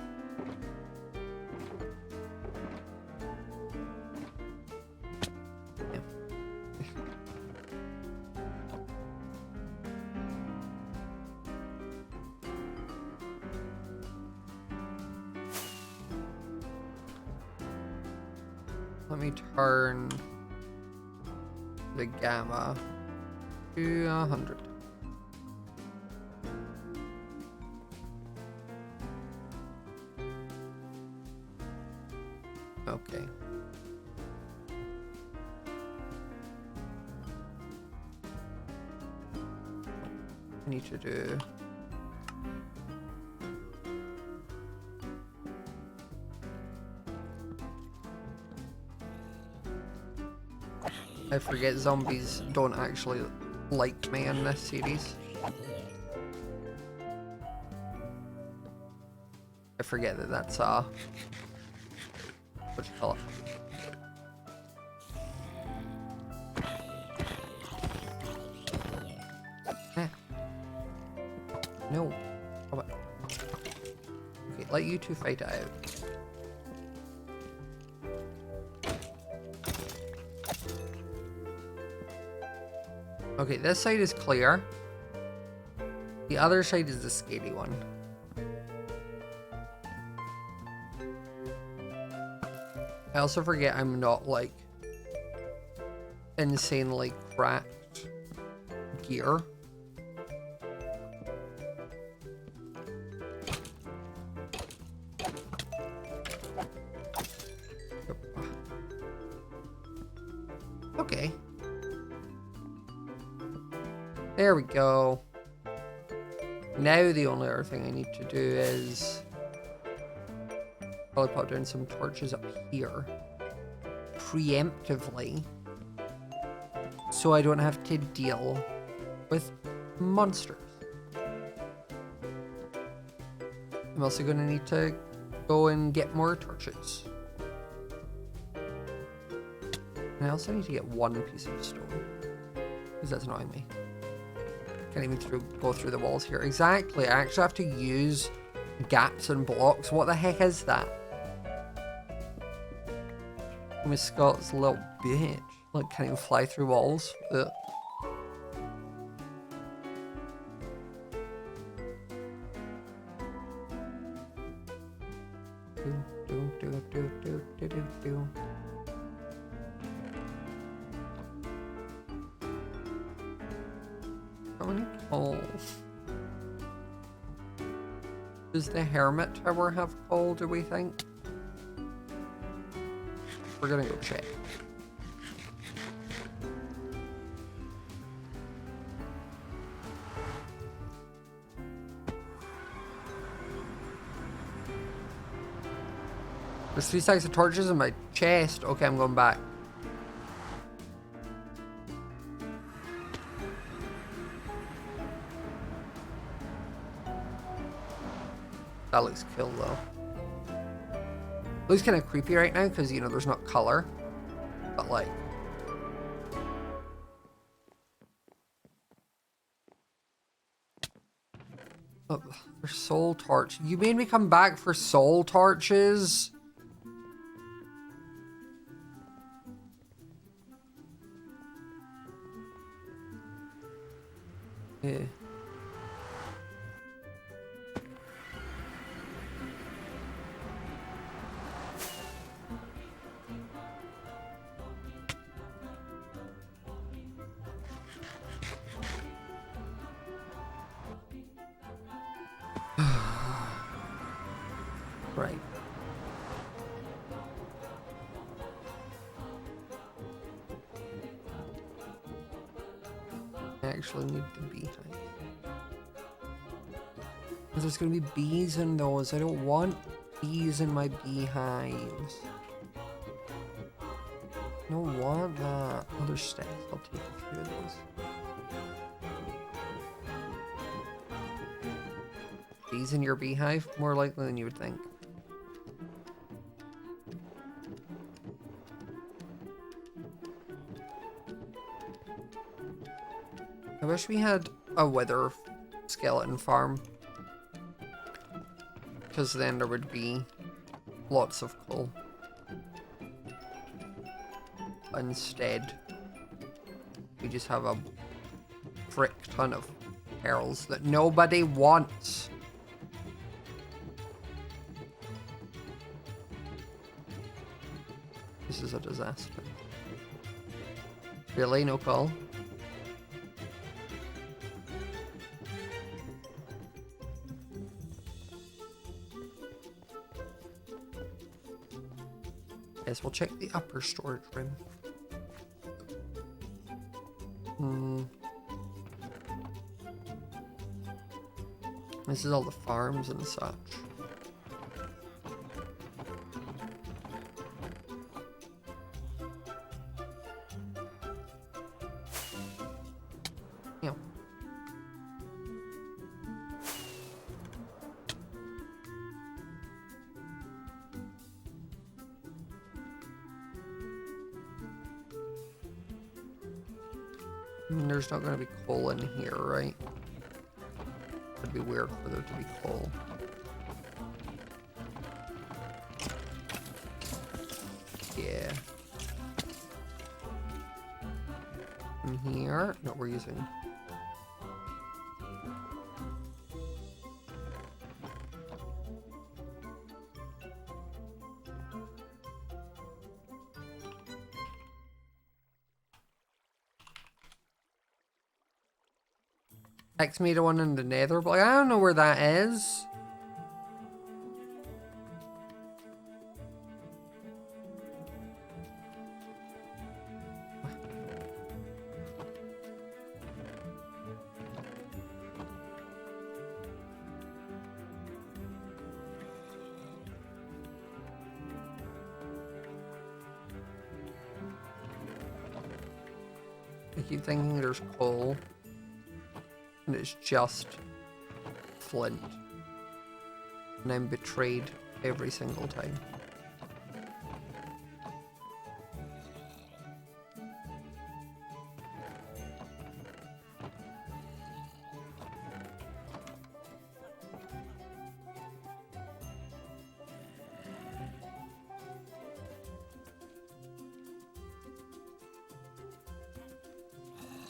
A: Yeah. Let me turn the gamma to 100. Okay. I need to do. I forget zombies don't actually like me in this series. I forget that that's what you call it. Eh. No. Oh, okay, let you two fight it out. Okay, this side is clear. The other side is the scary one. I also forget I'm not like insanely cracked gear. Okay. There we go. Now the only other thing I need to do is probably put down some torches up here preemptively so I don't have to deal with monsters. I'm also going to need to go and get more torches. And I also need to get one piece of stone because that's annoying me. Can't even go through the walls here. Exactly, I actually have to use gaps and blocks. What the heck is that? Miss Scott's a little bitch. Like, can't even fly through walls. Ugh. Do. How many coals? Does the Hermit Tower have coal, do we think? We're gonna go check. There's 3 stacks of torches in my chest. Okay, I'm going back. That looks cool though. Looks kind of creepy right now because, you know, there's not color. But like... Oh, there's soul torch. You made me come back for soul torches? Yeah. Right. I actually need the beehive. There's gonna be bees in those. I don't want bees in my beehives. I don't want that. Other stacks. I'll take a few of those. Bees in your beehive? More likely than you would think. I wish we had a wither skeleton farm. Because then there would be lots of coal. Instead, we just have a frick ton of pearls that nobody wants. This is a disaster. Really? No coal? Yes, we'll check the upper storage room. This is all the farms and such. Yeah. I mean, there's not going to be coal in here, right? It'd be weird for there to be coal. Yeah. In here? No, we're using... Text me to one in the nether, but like, I don't know where that is. I keep thinking there's coal. And it's just flint. And I'm betrayed every single time.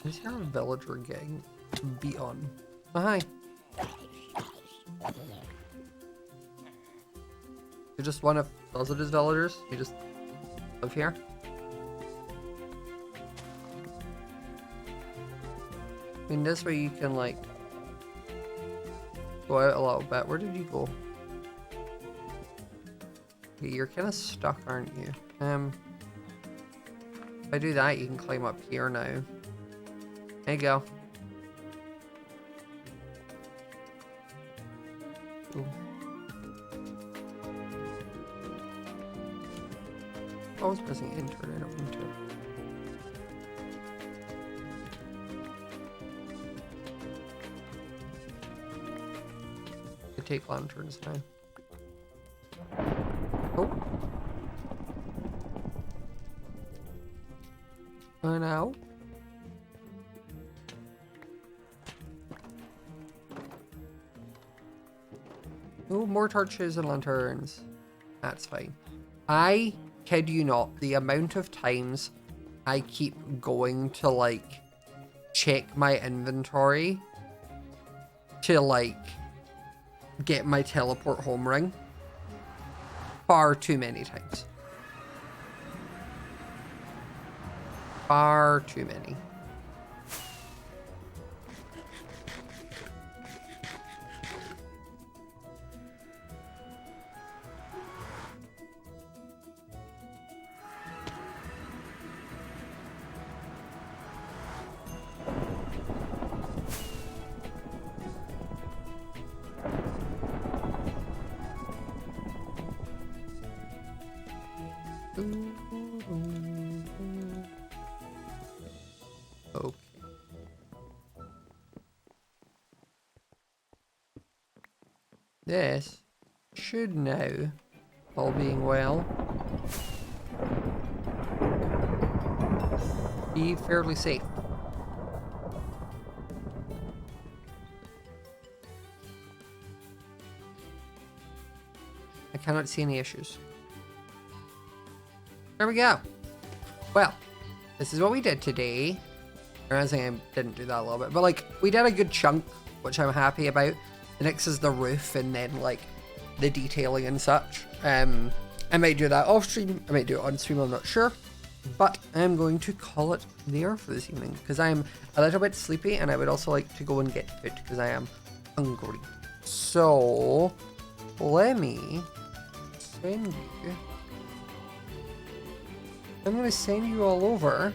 A: Is there a villager gang? Be on. Oh, hi. You're just one of his villagers? You just live here? I mean, this way you can, like, go out a little bit. Where did you go? Okay, you're kind of stuck, aren't you? If I do that, you can climb up here now. There you go. Ooh. always pressing enter and I don't mean to. I take lanterns now. Oh. And now. Oh, more torches and lanterns. That's fine. I kid you not, the amount of times I keep going to like check my inventory to like get my teleport home ring. Far too many times. Far too many. Okay. This should now, all being well, be fairly safe. I cannot see any issues. There we go. Well, this is what we did today. I realize I didn't do that a little bit, but like we did a good chunk, which I'm happy about. The next is the roof and then like the detailing and such. I might do that off stream. I might do it on stream. I'm not sure, but I'm going to call it there for this evening because I am a little bit sleepy and I would also like to go and get food because I am hungry. So let me send you. I'm going to send you all over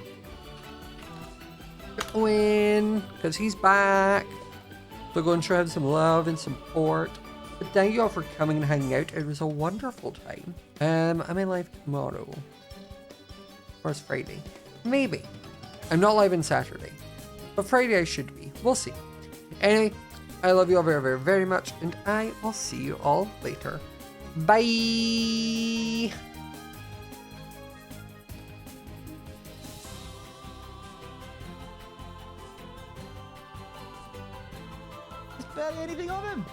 A: to Owen, because he's back. So go and show him some love and support. But thank you all for coming and hanging out. It was a wonderful time. Am I live tomorrow? Or is Friday? Maybe. I'm not live on Saturday. But Friday I should be. We'll see. Anyway, I love you all very, very, very much. And I will see you all later. Bye!
B: There's barely anything on him.